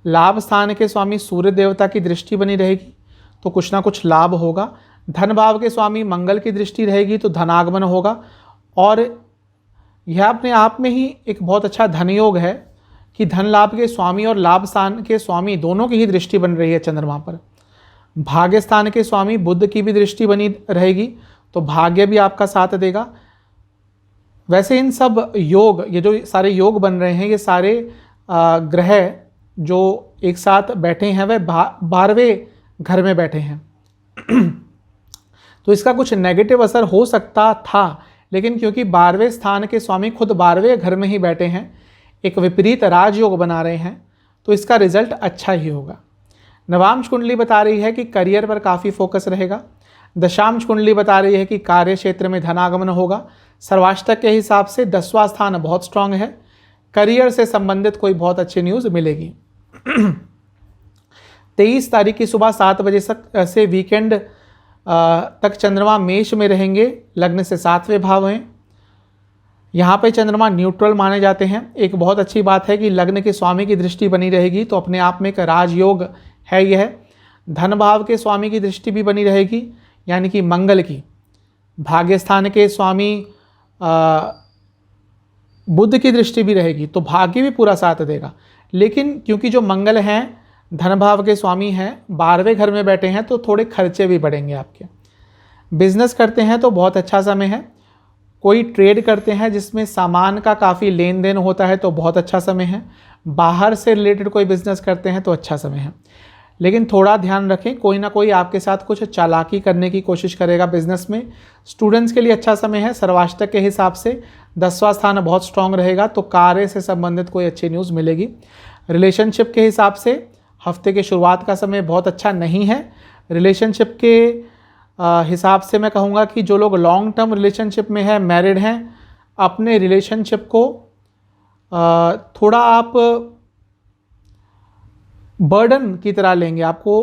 लाभ स्थान के स्वामी सूर्य देवता की दृष्टि बनी रहेगी तो कुछ ना कुछ लाभ होगा। धन भाव के स्वामी मंगल की दृष्टि रहेगी तो धनागमन होगा, और यह अपने आप में ही एक बहुत अच्छा धन योग है कि धन लाभ के स्वामी और लाभ स्थान के स्वामी दोनों की ही दृष्टि बन रही है चंद्रमा पर। भाग्य स्थान के स्वामी बुध की भी दृष्टि बनी रहेगी तो भाग्य भी आपका साथ देगा। वैसे इन सब योग, ये जो सारे योग बन रहे हैं, ये सारे ग्रह जो एक साथ बैठे हैं वह 12वें घर में बैठे हैं तो इसका कुछ नेगेटिव असर हो सकता था, लेकिन क्योंकि 12वें स्थान के स्वामी खुद 12वें घर में ही बैठे हैं, एक विपरीत राजयोग बना रहे हैं, तो इसका रिजल्ट अच्छा ही होगा। नवांश कुंडली बता रही है कि करियर पर काफ़ी फोकस रहेगा। दशांश कुंडली बता रही है कि कार्य क्षेत्र में धनागमन होगा। सर्वाष्टक के हिसाब से 10वां स्थान बहुत स्ट्रांग है, करियर से संबंधित कोई बहुत अच्छी न्यूज़ मिलेगी। 23 तारीख की सुबह 7 बजे से वीकेंड तक चंद्रमा मेष में रहेंगे, लग्न से 7वें भाव में। यहाँ पे चंद्रमा न्यूट्रल माने जाते हैं। एक बहुत अच्छी बात है कि लग्न के स्वामी की दृष्टि बनी रहेगी तो अपने आप में एक राजयोग है यह। धन भाव के स्वामी की दृष्टि भी बनी रहेगी यानी कि मंगल की। भाग्य स्थान के स्वामी बुध की दृष्टि भी रहेगी तो भाग्य भी पूरा साथ देगा। लेकिन क्योंकि जो मंगल हैं धन भाव के स्वामी हैं, 12वें घर में बैठे हैं, तो थोड़े खर्चे भी बढ़ेंगे आपके। बिजनेस करते हैं तो बहुत अच्छा समय है। कोई ट्रेड करते हैं जिसमें सामान का काफ़ी लेन देन होता है तो बहुत अच्छा समय है। बाहर से रिलेटेड कोई बिजनेस करते हैं तो अच्छा समय है। लेकिन थोड़ा ध्यान रखें, कोई ना कोई आपके साथ कुछ चालाकी करने की कोशिश करेगा बिजनेस में। स्टूडेंट्स के लिए अच्छा समय है, सर्वाष्टक के हिसाब से 10वां स्थान बहुत स्ट्रांग रहेगा, तो कार्य से संबंधित कोई अच्छी न्यूज़ मिलेगी। रिलेशनशिप के हिसाब से हफ्ते के शुरुआत का समय बहुत अच्छा नहीं है। रिलेशनशिप के हिसाब से मैं कहूँगा कि जो लोग लॉन्ग टर्म रिलेशनशिप में है, मैरिड हैं, अपने रिलेशनशिप को थोड़ा आप बर्डन की तरह लेंगे। आपको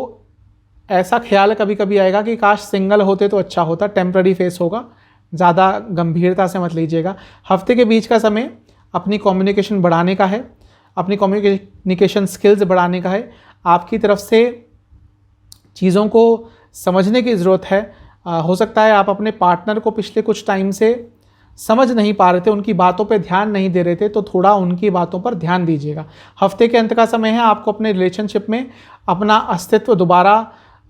ऐसा ख्याल कभी कभी आएगा कि काश सिंगल होते तो अच्छा होता। टेम्पररी फेस होगा, ज़्यादा गंभीरता से मत लीजिएगा। हफ्ते के बीच का समय अपनी कम्युनिकेशन बढ़ाने का है, अपनी कम्युनिकेशन स्किल्स बढ़ाने का है। आपकी तरफ से चीज़ों को समझने की ज़रूरत है। हो सकता है आप अपने पार्टनर को पिछले कुछ टाइम से समझ नहीं पा रहे थे, उनकी बातों पे ध्यान नहीं दे रहे थे, तो थोड़ा उनकी बातों पर ध्यान दीजिएगा। हफ्ते के अंत का समय है, आपको अपने रिलेशनशिप में अपना अस्तित्व दोबारा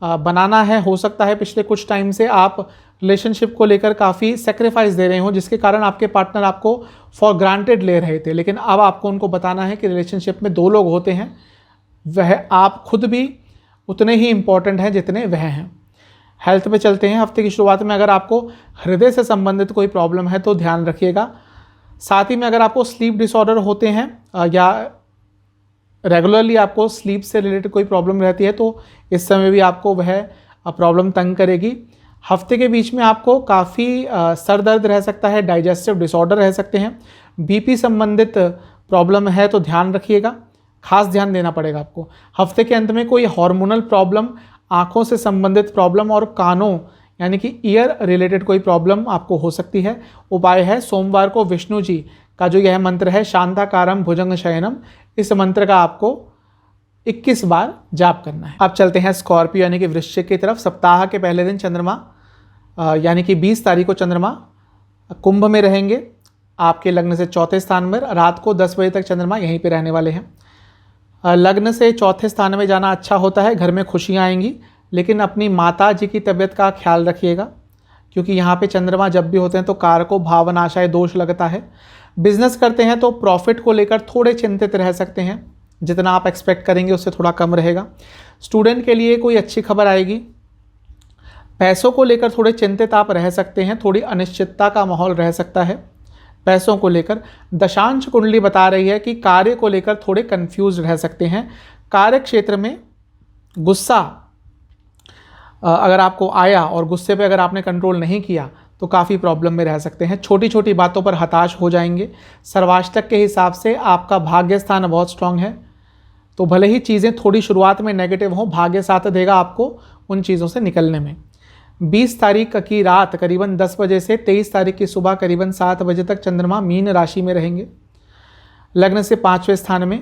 बनाना है। हो सकता है पिछले कुछ टाइम से आप रिलेशनशिप को लेकर काफ़ी सेक्रीफाइस दे रहे हो, जिसके कारण आपके पार्टनर आपको फॉर ग्रांटेड ले रहे थे, लेकिन अब आपको उनको बताना है कि रिलेशनशिप में 2 लोग होते हैं, वह आप खुद भी उतने ही इम्पॉर्टेंट हैं जितने वह हैं। हेल्थ पे चलते हैं। हफ्ते की शुरुआत में अगर आपको हृदय से संबंधित कोई प्रॉब्लम है तो ध्यान रखिएगा। साथ ही में अगर आपको स्लीप डिसऑर्डर होते हैं या रेगुलरली आपको स्लीप से रिलेटेड कोई प्रॉब्लम रहती है, तो इस समय भी आपको वह प्रॉब्लम तंग करेगी। हफ्ते के बीच में आपको काफ़ी सर दर्द रह सकता है, डाइजेस्टिव डिसऑर्डर रह सकते हैं, बीपी संबंधित प्रॉब्लम है तो ध्यान रखिएगा, खास ध्यान देना पड़ेगा आपको। हफ्ते के अंत में कोई हार्मोनल प्रॉब्लम, आँखों से संबंधित प्रॉब्लम और कानों यानी कि ईयर रिलेटेड कोई प्रॉब्लम आपको हो सकती है। उपाय है सोमवार को विष्णु जी का जो यह मंत्र है, शांताकारम भुजंग शयनम, इस मंत्र का आपको 21 बार जाप करना है। अब चलते हैं स्कॉर्पियो यानी कि वृश्चिक की तरफ। सप्ताह के पहले दिन चंद्रमा यानी कि 20 तारीख को चंद्रमा कुंभ में रहेंगे, आपके लग्न से चौथे स्थान में। रात को 10 बजे तक चंद्रमा यहीं पे रहने वाले हैं। लग्न से चौथे स्थान में जाना अच्छा होता है, घर में खुशियाँ आएंगी, लेकिन अपनी माता जी की तबीयत का ख्याल रखिएगा, क्योंकि यहाँ पे चंद्रमा जब भी होते हैं तो कारको भावनाशय दोष लगता है। बिजनेस करते हैं तो प्रॉफिट को लेकर थोड़े चिंतित रह सकते हैं, जितना आप एक्सपेक्ट करेंगे उससे थोड़ा कम रहेगा। स्टूडेंट के लिए कोई अच्छी खबर आएगी। पैसों को लेकर थोड़े चिंतित आप रह सकते हैं, थोड़ी अनिश्चितता का माहौल रह सकता है पैसों को लेकर। दशांश कुंडली बता रही है कि कार्य को लेकर थोड़े कंफ्यूज रह सकते हैं। कार्य क्षेत्र में गुस्सा अगर आपको आया और गुस्से पे अगर आपने कंट्रोल नहीं किया तो काफ़ी प्रॉब्लम में रह सकते हैं। छोटी छोटी बातों पर हताश हो जाएंगे। सर्वाष्टक के हिसाब से आपका भाग्य स्थान बहुत स्ट्रांग है, तो भले ही चीज़ें थोड़ी शुरुआत में नेगेटिव हों, भाग्य साथ देगा आपको उन चीज़ों से निकलने में। 20 तारीख की रात करीबन 10 बजे से 23 तारीख की सुबह करीबन 7 बजे तक चंद्रमा मीन राशि में रहेंगे, लग्न से 5वें स्थान में।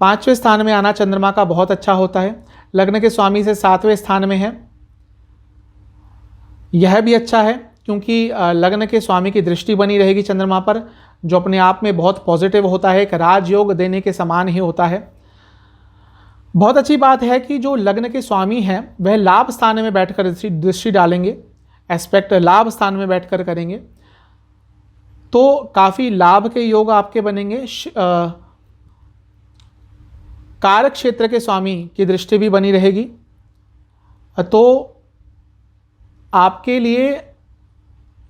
5वें स्थान में आना चंद्रमा का बहुत अच्छा होता है। लग्न के स्वामी से 7वें स्थान में है, यह भी अच्छा है क्योंकि लग्न के स्वामी की दृष्टि बनी रहेगी चंद्रमा पर, जो अपने आप में बहुत पॉजिटिव होता है, एक राजयोग देने के समान ही होता है। बहुत अच्छी बात है कि जो लग्न के स्वामी हैं वह लाभ स्थान में बैठकर दृष्टि डालेंगे, एस्पेक्ट लाभ स्थान में बैठकर करेंगे, तो काफ़ी लाभ के योग आपके बनेंगे। कारक क्षेत्र के स्वामी की दृष्टि भी बनी रहेगी, तो आपके लिए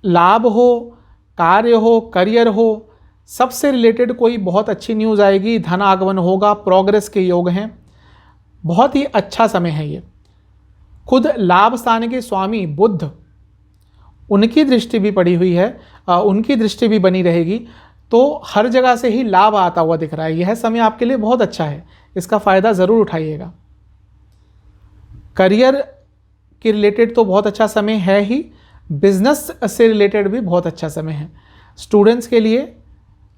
लाभ हो, कार्य हो, करियर हो, सबसे रिलेटेड कोई बहुत अच्छी न्यूज़ आएगी। धन आगमन होगा, प्रोग्रेस के योग हैं, बहुत ही अच्छा समय है ये। खुद लाभ स्थान के स्वामी बुध, उनकी दृष्टि भी पड़ी हुई है, उनकी दृष्टि भी बनी रहेगी, तो हर जगह से ही लाभ आता हुआ दिख रहा है। यह समय आपके लिए बहुत अच्छा है, इसका फ़ायदा ज़रूर उठाइएगा। करियर के रिलेटेड तो बहुत अच्छा समय है ही, बिजनेस से रिलेटेड भी बहुत अच्छा समय है। स्टूडेंट्स के लिए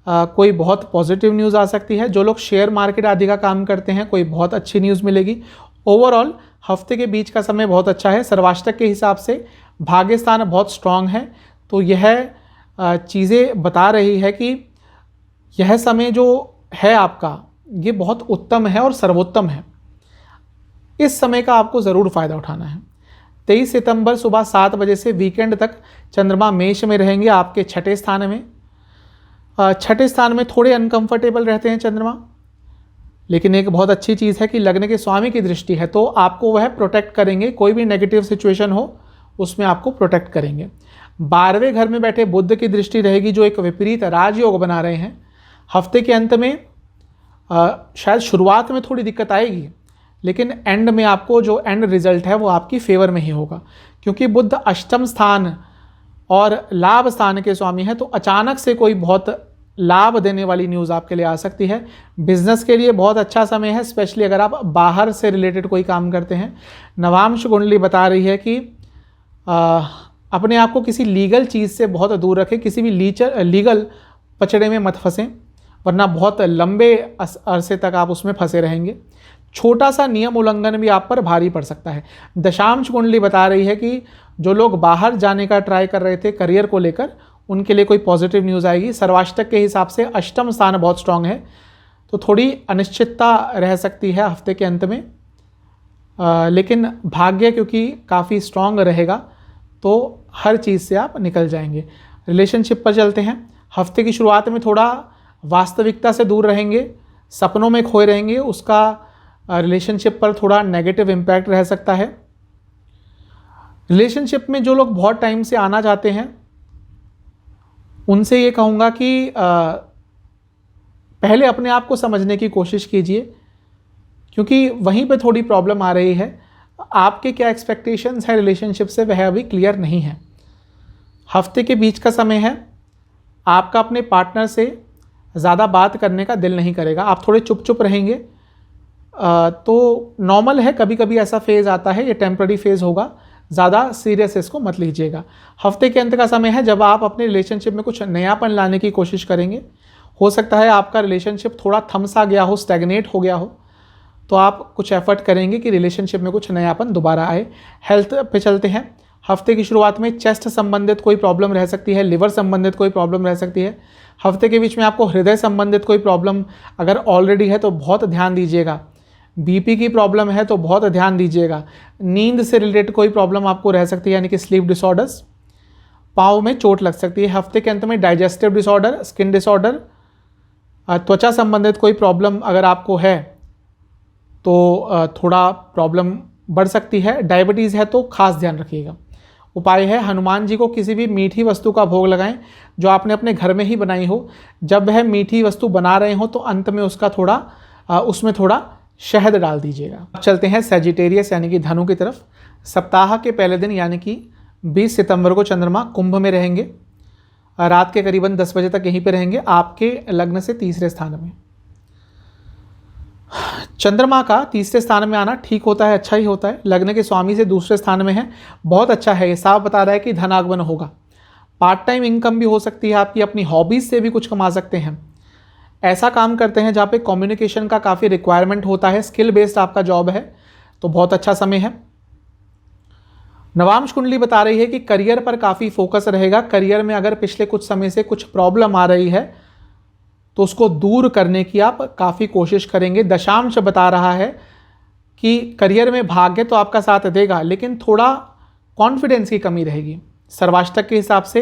कोई बहुत पॉजिटिव न्यूज़ आ सकती है। जो लोग शेयर मार्केट आदि का काम करते हैं, कोई बहुत अच्छी न्यूज़ मिलेगी। ओवरऑल हफ्ते के बीच का समय बहुत अच्छा है। सर्वाष्टक के हिसाब से भाग्य स्थान बहुत स्ट्रांग है, तो यह चीज़ें बता रही है कि यह समय जो है आपका, ये बहुत उत्तम है और सर्वोत्तम है। इस समय का आपको ज़रूर फ़ायदा उठाना है। 23 सितंबर सुबह 7 बजे से वीकेंड तक चंद्रमा मेष में रहेंगे, आपके 6ठे स्थान में। 6ठे स्थान में थोड़े अनकंफर्टेबल रहते हैं चंद्रमा, लेकिन एक बहुत अच्छी चीज़ है कि लग्न के स्वामी की दृष्टि है तो आपको वह प्रोटेक्ट करेंगे, कोई भी नेगेटिव सिचुएशन हो उसमें आपको प्रोटेक्ट करेंगे। 12वें घर में बैठे बुध की दृष्टि रहेगी जो एक विपरीत राजयोग बना रहे हैं। हफ्ते के अंत में शायद शुरुआत में थोड़ी दिक्कत आएगी, लेकिन एंड में आपको जो एंड रिजल्ट है वो आपकी फेवर में ही होगा, क्योंकि बुध अष्टम स्थान और लाभ स्थान के स्वामी है। तो अचानक से कोई बहुत लाभ देने वाली न्यूज़ आपके लिए आ सकती है। बिजनेस के लिए बहुत अच्छा समय है, स्पेशली अगर आप बाहर से रिलेटेड कोई काम करते हैं। नवांश कुंडली बता रही है कि अपने आप को किसी लीगल चीज़ से बहुत दूर रखें, किसी भी लीगल पचड़े में मत फंसें, वरना बहुत लंबे अरसे तक आप उसमें फंसे रहेंगे। छोटा सा नियम उल्लंघन भी आप पर भारी पड़ सकता है। दशांश कुंडली बता रही है कि जो लोग बाहर जाने का ट्राई कर रहे थे करियर को लेकर, उनके लिए कोई पॉजिटिव न्यूज़ आएगी। सर्वाष्टक के हिसाब से अष्टम स्थान बहुत स्ट्रांग है, तो थोड़ी अनिश्चितता रह सकती है हफ्ते के अंत में, लेकिन भाग्य क्योंकि काफ़ी स्ट्रांग रहेगा तो हर चीज़ से आप निकल जाएंगे। रिलेशनशिप पर चलते हैं। हफ्ते की शुरुआत में थोड़ा वास्तविकता से दूर रहेंगे, सपनों में खोए रहेंगे, उसका रिलेशनशिप पर थोड़ा नेगेटिव इम्पैक्ट रह सकता है। रिलेशनशिप में जो लोग बहुत टाइम से आना चाहते हैं उनसे ये कहूँगा कि पहले अपने आप को समझने की कोशिश कीजिए, क्योंकि वहीं पे थोड़ी प्रॉब्लम आ रही है। आपके क्या एक्सपेक्टेशंस है रिलेशनशिप से वह अभी क्लियर नहीं है। हफ्ते के बीच का समय है, आपका अपने पार्टनर से ज़्यादा बात करने का दिल नहीं करेगा, आप थोड़े चुप चुप रहेंगे। तो नॉर्मल है, कभी कभी ऐसा फेज़ आता है, ये टेम्पररी फेज़ होगा, ज़्यादा सीरियस इसको मत लीजिएगा। हफ्ते के अंत का समय है जब आप अपने रिलेशनशिप में कुछ नयापन लाने की कोशिश करेंगे। हो सकता है आपका रिलेशनशिप थोड़ा थमसा गया हो, स्टैग्नेट हो गया हो, तो आप कुछ एफर्ट करेंगे कि रिलेशनशिप में कुछ नयापन दोबारा आए। हेल्थ पे चलते हैं। हफ्ते की शुरुआत में चेस्ट संबंधित कोई प्रॉब्लम रह सकती है, लिवर संबंधित कोई प्रॉब्लम रह सकती है। हफ्ते के बीच में आपको हृदय संबंधित कोई प्रॉब्लम अगर ऑलरेडी है तो बहुत ध्यान दीजिएगा। बीपी की प्रॉब्लम है तो बहुत ध्यान दीजिएगा। नींद से रिलेटेड कोई प्रॉब्लम आपको रह सकती है, यानी कि स्लीप डिसऑर्डर्स। पाँव में चोट लग सकती है। हफ्ते के अंत में डाइजेस्टिव डिसऑर्डर, स्किन डिसऑर्डर, त्वचा संबंधित कोई प्रॉब्लम अगर आपको है तो थोड़ा प्रॉब्लम बढ़ सकती है। डायबिटीज़ है तो खास ध्यान रखिएगा। उपाय है हनुमान जी को किसी भी मीठी वस्तु का भोग लगाएं जो आपने अपने घर में ही बनाई हो। जब वह मीठी वस्तु बना रहे हो तो अंत में उसका उसमें थोड़ा शहद डाल दीजिएगा। अब चलते हैं सैजिटेरियस यानी कि धनु की तरफ। सप्ताह के पहले दिन यानी कि 20 सितंबर को चंद्रमा कुंभ में रहेंगे, रात के करीबन 10 बजे तक यहीं पे रहेंगे, आपके लग्न से तीसरे स्थान में। चंद्रमा का तीसरे स्थान में आना ठीक होता है, अच्छा ही होता है। लग्न के स्वामी से दूसरे स्थान में है, बहुत अच्छा है। ये साफ बता रहा है कि धन आगमन होगा। पार्ट टाइम इनकम भी हो सकती है आपकी, अपनी हॉबीज़ से भी कुछ कमा सकते हैं। ऐसा काम करते हैं जहाँ पे कम्युनिकेशन का काफ़ी रिक्वायरमेंट होता है, स्किल बेस्ड आपका जॉब है, तो बहुत अच्छा समय है। नवांश कुंडली बता रही है कि करियर पर काफ़ी फोकस रहेगा। करियर में अगर पिछले कुछ समय से कुछ प्रॉब्लम आ रही है तो उसको दूर करने की आप काफ़ी कोशिश करेंगे। दशांश बता रहा है कि करियर में भाग्य तो आपका साथ देगा, लेकिन थोड़ा कॉन्फिडेंस की कमी रहेगी। सर्वाष्टक के हिसाब से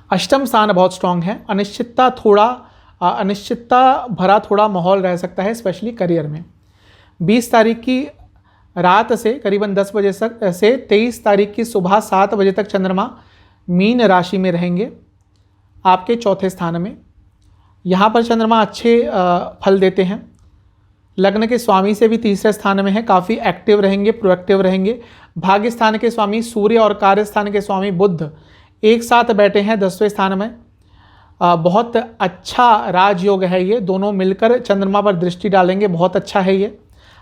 अष्टम स्थान बहुत स्ट्रांग है। अनिश्चितता भरा थोड़ा माहौल रह सकता है, स्पेशली करियर में। 20 तारीख की रात से करीबन 10 बजे तक से 23 तारीख की सुबह 7 बजे तक चंद्रमा मीन राशि में रहेंगे, आपके चौथे स्थान में। यहाँ पर चंद्रमा अच्छे फल देते हैं। लग्न के स्वामी से भी तीसरे स्थान में है, काफ़ी एक्टिव रहेंगे, प्रोएक्टिव रहेंगे। भाग्य स्थान के स्वामी सूर्य और कार्य स्थान के स्वामी बुध एक साथ बैठे हैं 10वें स्थान में। बहुत अच्छा राजयोग है ये, दोनों मिलकर चंद्रमा पर दृष्टि डालेंगे, बहुत अच्छा है ये।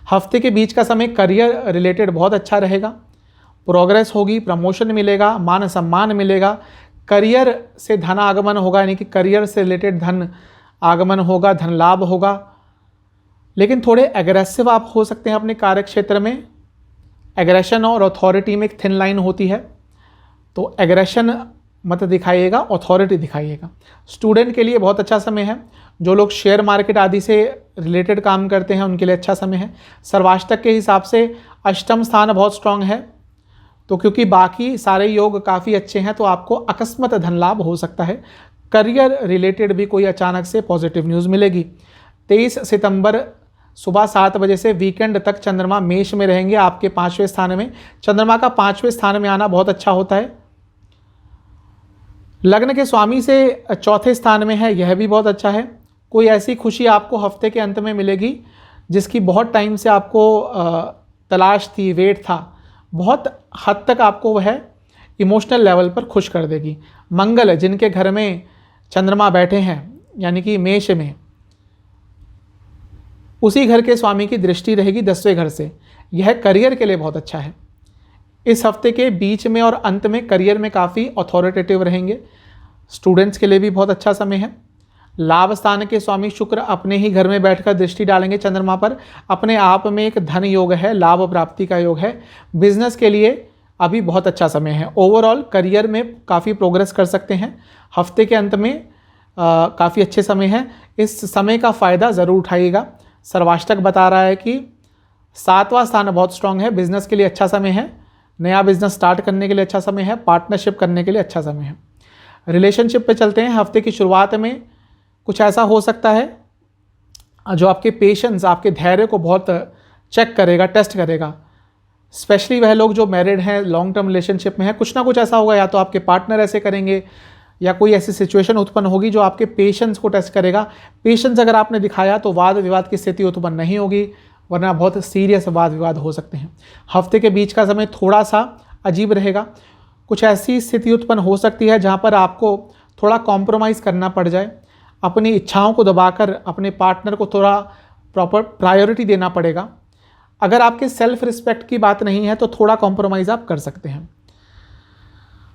हफ्ते के बीच का समय करियर रिलेटेड बहुत अच्छा रहेगा, प्रोग्रेस होगी, प्रमोशन मिलेगा, मान सम्मान मिलेगा। करियर से धन आगमन होगा, यानी कि करियर से रिलेटेड धन आगमन होगा, धन लाभ होगा। लेकिन थोड़े एग्रेसिव आप हो सकते हैं अपने कार्य क्षेत्र में। एग्रेशन और अथॉरिटी में एक थिन लाइन होती है, तो एग्रेशन मत दिखाइएगा, अथॉरिटी दिखाइएगा। स्टूडेंट के लिए बहुत अच्छा समय है। जो लोग शेयर मार्केट आदि से रिलेटेड काम करते हैं उनके लिए अच्छा समय है। सर्वाष्टक के हिसाब से अष्टम स्थान बहुत स्ट्रांग है, तो क्योंकि बाकी सारे योग काफ़ी अच्छे हैं तो आपको अकस्मात धन लाभ हो सकता है। करियर रिलेटेड भी कोई अचानक से पॉजिटिव न्यूज़ मिलेगी। 23 सितंबर सुबह 7 बजे से वीकेंड तक चंद्रमा मेष में रहेंगे आपके 5वें स्थान में। चंद्रमा का 5वें स्थान में आना बहुत अच्छा होता है। लग्न के स्वामी से चौथे स्थान में है, यह भी बहुत अच्छा है। कोई ऐसी खुशी आपको हफ्ते के अंत में मिलेगी जिसकी बहुत टाइम से आपको तलाश थी, वेट था, बहुत हद तक आपको वह इमोशनल लेवल पर खुश कर देगी। मंगल जिनके घर में चंद्रमा बैठे हैं यानी कि मेष में, उसी घर के स्वामी की दृष्टि रहेगी 10वें घर से। यह करियर के लिए बहुत अच्छा है। इस हफ्ते के बीच में और अंत में करियर में काफ़ी अथॉरिटेटिव रहेंगे। स्टूडेंट्स के लिए भी बहुत अच्छा समय है। लाभ स्थान के स्वामी शुक्र अपने ही घर में बैठकर दृष्टि डालेंगे चंद्रमा पर। अपने आप में एक धन योग है, लाभ प्राप्ति का योग है। बिजनेस के लिए अभी बहुत अच्छा समय है। ओवरऑल करियर में काफ़ी प्रोग्रेस कर सकते हैं। हफ्ते के अंत में काफ़ी अच्छे समय है। इस समय का फ़ायदा ज़रूर उठाइएगा। सर्वाष्टक बता रहा है कि 7वां स्थान बहुत स्ट्रांग है। बिजनेस के लिए अच्छा समय है। नया बिजनेस स्टार्ट करने के लिए अच्छा समय है। पार्टनरशिप करने के लिए अच्छा समय है। रिलेशनशिप पे चलते हैं। हफ्ते की शुरुआत में कुछ ऐसा हो सकता है जो आपके पेशेंस, आपके धैर्य को बहुत चेक करेगा, टेस्ट करेगा। स्पेशली वह लोग जो मैरिड हैं, लॉन्ग टर्म रिलेशनशिप में हैं, कुछ ना कुछ ऐसा होगा, या तो आपके पार्टनर ऐसे करेंगे या कोई ऐसी सिचुएशन उत्पन्न होगी जो आपके पेशेंस को टेस्ट करेगा। पेशेंस अगर आपने दिखाया तो वाद विवाद की स्थिति उत्पन्न नहीं होगी, वरना बहुत सीरियस वाद विवाद हो सकते हैं। हफ्ते के बीच का समय थोड़ा सा अजीब रहेगा। कुछ ऐसी स्थिति उत्पन्न हो सकती है जहाँ पर आपको थोड़ा कॉम्प्रोमाइज़ करना पड़ जाए। अपनी इच्छाओं को दबाकर अपने पार्टनर को थोड़ा प्रॉपर प्रायोरिटी देना पड़ेगा। अगर आपके सेल्फ रिस्पेक्ट की बात नहीं है तो थोड़ा कॉम्प्रोमाइज़ आप कर सकते हैं।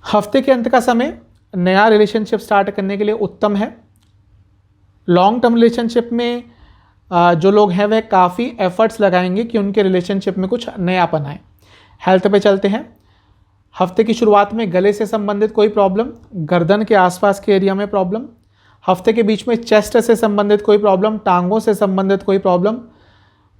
हफ्ते के अंत का समय नया रिलेशनशिप स्टार्ट करने के लिए उत्तम है। लॉन्ग टर्म रिलेशनशिप में जो लोग हैं वह काफ़ी एफर्ट्स लगाएंगे कि उनके रिलेशनशिप में कुछ नयापन आए। हेल्थ पे चलते हैं। हफ्ते की शुरुआत में गले से संबंधित कोई प्रॉब्लम, गर्दन के आसपास के एरिया में प्रॉब्लम, हफ्ते के बीच में चेस्ट से संबंधित कोई प्रॉब्लम, टांगों से संबंधित कोई प्रॉब्लम,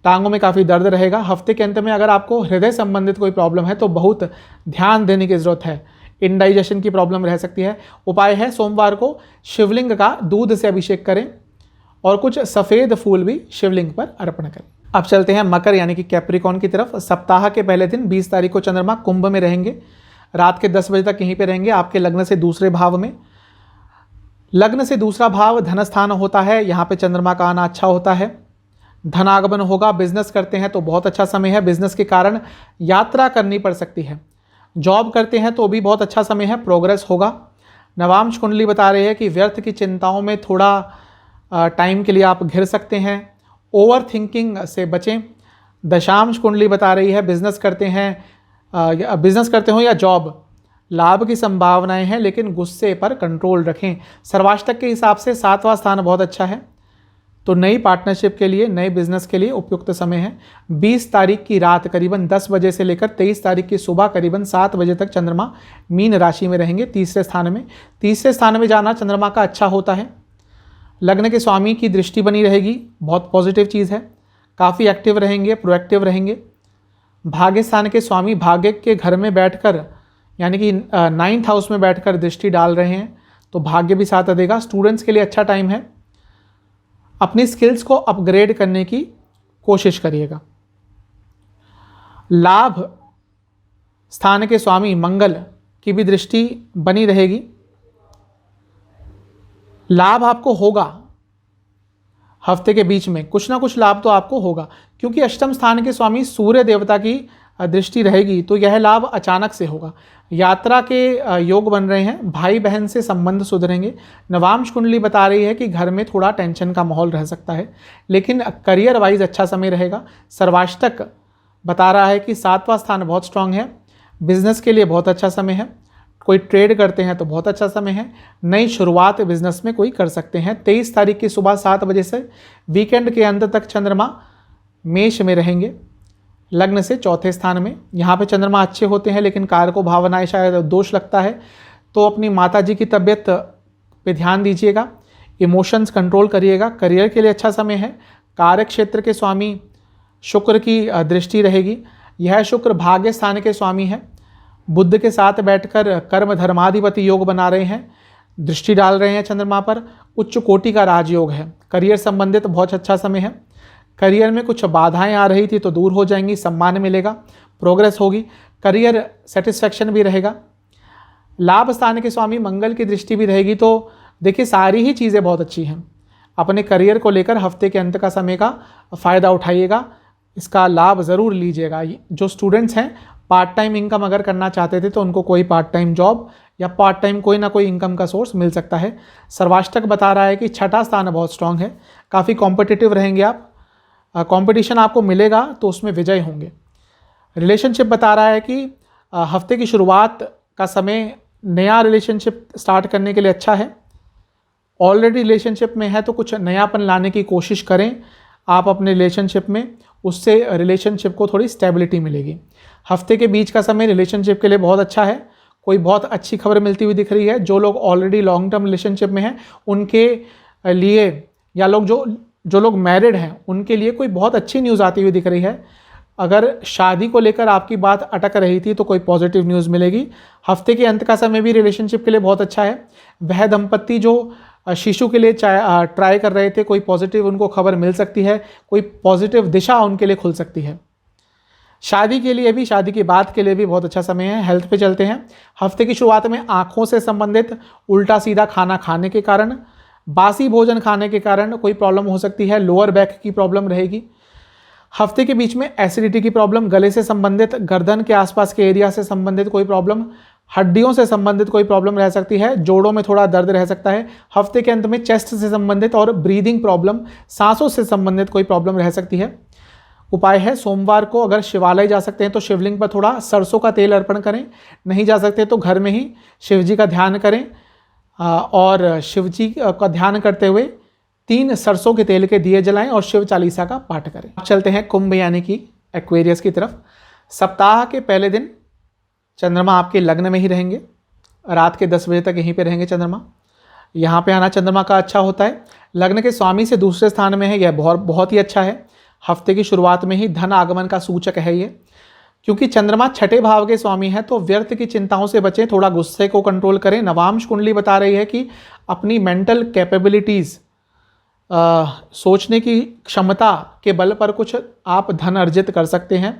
टांगों में काफ़ी दर्द रहेगा। हफ्ते के अंत में अगर आपको हृदय संबंधित कोई प्रॉब्लम है तो बहुत ध्यान देने की ज़रूरत है। इंडाइजेशन की प्रॉब्लम रह सकती है। उपाय है सोमवार को शिवलिंग का दूध से अभिषेक करें और कुछ सफ़ेद फूल भी शिवलिंग पर अर्पण करें। अब चलते हैं मकर यानी कि कैप्रिकॉन की तरफ। सप्ताह के पहले दिन 20 तारीख को चंद्रमा कुंभ में रहेंगे। रात के 10 बजे तक यहीं पे रहेंगे, आपके लग्न से दूसरे भाव में। लग्न से दूसरा भाव धन स्थान होता है। यहाँ पे चंद्रमा का आना अच्छा होता है। धनागमन होगा। बिजनेस करते हैं तो बहुत अच्छा समय है। बिजनेस के कारण यात्रा करनी पड़ सकती है। जॉब करते हैं तो भी बहुत अच्छा समय है, प्रोग्रेस होगा। नवांश कुंडली बता रही है कि व्यर्थ की चिंताओं में थोड़ा टाइम के लिए आप घिर सकते हैं। ओवर थिंकिंग से बचें। दशांश कुंडली बता रही है बिजनेस करते हो या जॉब, लाभ की संभावनाएं हैं, लेकिन गुस्से पर कंट्रोल रखें। सर्वाष्टक के हिसाब से 7वां स्थान बहुत अच्छा है, तो नई पार्टनरशिप के लिए, नए बिजनेस के लिए उपयुक्त समय है। 20 तारीख की रात करीबन 10 बजे से लेकर 23 तारीख की सुबह करीबन 7 बजे तक चंद्रमा मीन राशि में रहेंगे, तीसरे स्थान में। तीसरे स्थान में जाना चंद्रमा का अच्छा होता है। लग्न के स्वामी की दृष्टि बनी रहेगी, बहुत पॉजिटिव चीज़ है। काफ़ी एक्टिव रहेंगे, प्रोएक्टिव रहेंगे। भाग्य स्थान के स्वामी भाग्य के घर में बैठकर यानी कि 9th हाउस में बैठकर दृष्टि डाल रहे हैं, तो भाग्य भी साथ देगा। स्टूडेंट्स के लिए अच्छा टाइम है। अपनी स्किल्स को अपग्रेड करने की कोशिश करिएगा। लाभ स्थान के स्वामी मंगल की भी दृष्टि बनी रहेगी। लाभ आपको होगा, हफ्ते के बीच में कुछ ना कुछ लाभ तो आपको होगा, क्योंकि अष्टम स्थान के स्वामी सूर्य देवता की दृष्टि रहेगी, तो यह लाभ अचानक से होगा। यात्रा के योग बन रहे हैं। भाई बहन से संबंध सुधरेंगे। नवांश कुंडली बता रही है कि घर में थोड़ा टेंशन का माहौल रह सकता है, लेकिन करियर वाइज अच्छा समय रहेगा। सर्वाष्टक बता रहा है कि 7वां स्थान बहुत स्ट्रांग है। बिजनेस के लिए बहुत अच्छा समय है। कोई ट्रेड करते हैं तो बहुत अच्छा समय है। नई शुरुआत बिजनेस में कोई कर सकते हैं। 23 तारीख की सुबह 7 बजे से वीकेंड के अंत तक चंद्रमा मेष में रहेंगे, लग्न से चौथे स्थान में। यहाँ पे चंद्रमा अच्छे होते हैं, लेकिन कारको भावनाएं शायद दोष लगता है, तो अपनी माताजी की तबीयत पे ध्यान दीजिएगा। इमोशंस कंट्रोल करिएगा। करियर के लिए अच्छा समय है। कार्य क्षेत्र के स्वामी शुक्र की दृष्टि रहेगी। यह शुक्र भाग्य स्थान के स्वामी है। बुध के साथ बैठकर कर्म धर्माधिपति योग बना रहे हैं। दृष्टि डाल रहे हैं चंद्रमा पर, उच्च कोटि का राजयोग है। करियर संबंधित बहुत अच्छा समय है। करियर में कुछ बाधाएं आ रही थी तो दूर हो जाएंगी, सम्मान मिलेगा, प्रोग्रेस होगी, करियर सेटिस्फैक्शन भी रहेगा। लाभ स्थान के स्वामी मंगल की दृष्टि भी रहेगी, तो देखिए सारी ही चीज़ें बहुत अच्छी हैं। अपने करियर को लेकर हफ्ते के अंत का समय का फ़ायदा उठाइएगा, इसका लाभ ज़रूर लीजिएगा। जो स्टूडेंट्स हैं पार्ट टाइम इनकम अगर करना चाहते थे तो उनको कोई पार्ट टाइम जॉब या पार्ट टाइम कोई ना कोई इनकम का सोर्स मिल सकता है। सर्वाष्टक बता रहा है कि छठा स्थान बहुत स्ट्रांग है, काफ़ी कॉम्पिटिटिव रहेंगे आप, कंपटीशन आपको मिलेगा तो उसमें विजय होंगे। रिलेशनशिप बता रहा है कि हफ्ते की शुरुआत का समय नया रिलेशनशिप स्टार्ट करने के लिए अच्छा है। ऑलरेडी रिलेशनशिप में है तो कुछ नयापन लाने की कोशिश करें आप अपने रिलेशनशिप में, उससे रिलेशनशिप को थोड़ी स्टेबिलिटी मिलेगी। हफ्ते के बीच का समय रिलेशनशिप के लिए बहुत अच्छा है, कोई बहुत अच्छी खबर मिलती हुई दिख रही है। जो लोग ऑलरेडी लॉन्ग टर्म रिलेशनशिप में हैं उनके लिए, या जो लोग मैरिड हैं उनके लिए कोई बहुत अच्छी न्यूज़ आती हुई दिख रही है। अगर शादी को लेकर आपकी बात अटक रही थी तो कोई पॉजिटिव न्यूज़ मिलेगी। हफ्ते के अंत का समय भी रिलेशनशिप के लिए बहुत अच्छा है। वह दंपत्ति जो शिशु के लिए ट्राई कर रहे थे, कोई पॉजिटिव उनको खबर मिल सकती है, कोई पॉजिटिव दिशा उनके लिए खुल सकती है। शादी के लिए भी, शादी की बात के लिए भी बहुत अच्छा समय है। हेल्थ पे चलते हैं। हफ्ते की शुरुआत में आँखों से संबंधित उल्टा सीधा खाना खाने के कारण, बासी भोजन खाने के कारण कोई प्रॉब्लम हो सकती है। लोअर बैक की प्रॉब्लम रहेगी। हफ्ते के बीच में एसिडिटी की प्रॉब्लम, गले से संबंधित, गर्दन के आसपास के एरिया से संबंधित कोई प्रॉब्लम, हड्डियों से संबंधित कोई प्रॉब्लम रह सकती है। जोड़ों में थोड़ा दर्द रह सकता है। हफ्ते के अंत में चेस्ट से संबंधित और ब्रीदिंग प्रॉब्लम, सांसों से संबंधित कोई प्रॉब्लम रह सकती है। उपाय है सोमवार को अगर शिवालय जा सकते हैं तो शिवलिंग पर थोड़ा सरसों का तेल अर्पण करें, नहीं जा सकते तो घर में ही शिव जी का ध्यान करें और शिव जी का ध्यान करते हुए 3 सरसों के तेल के दिए जलाएं और शिव चालीसा का पाठ करें। अब चलते हैं कुंभ यानी कि एक्वेरियस की तरफ। सप्ताह के पहले दिन चंद्रमा आपके लग्न में ही रहेंगे, रात के 10 बजे तक यहीं पे रहेंगे चंद्रमा। यहाँ पे आना चंद्रमा का अच्छा होता है। लग्न के स्वामी से दूसरे स्थान में है, यह बहुत ही अच्छा है। हफ्ते की शुरुआत में ही धन आगमन का सूचक है ये, क्योंकि चंद्रमा छठे भाव के स्वामी है तो व्यर्थ की चिंताओं से बचें, थोड़ा गुस्से को कंट्रोल करें। नवांश कुंडली बता रही है कि अपनी मेंटल कैपेबिलिटीज़, सोचने की क्षमता के बल पर कुछ आप धन अर्जित कर सकते हैं।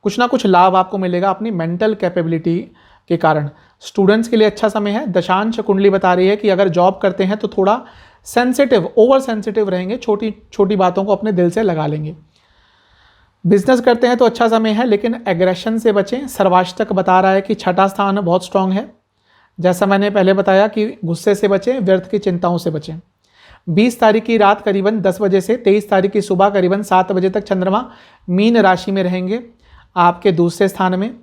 कुछ ना कुछ लाभ आपको मिलेगा अपनी मेंटल कैपेबिलिटी के कारण। स्टूडेंट्स के लिए अच्छा समय है। दशांश कुंडली बता रही है कि अगर जॉब करते हैं तो थोड़ा सेंसिटिव, ओवर सेंसिटिव रहेंगे, छोटी छोटी बातों को अपने दिल से लगा लेंगे। बिजनेस करते हैं तो अच्छा समय है, लेकिन एग्रेशन से बचें। सर्वाष्टक बता रहा है कि छठा स्थान बहुत स्ट्रांग है। जैसा मैंने पहले बताया कि गुस्से से बचें, व्यर्थ की चिंताओं से बचें। 20 तारीख की रात करीबन 10 बजे से 23 तारीख की सुबह करीबन 7 बजे तक चंद्रमा मीन राशि में रहेंगे आपके दूसरे स्थान में।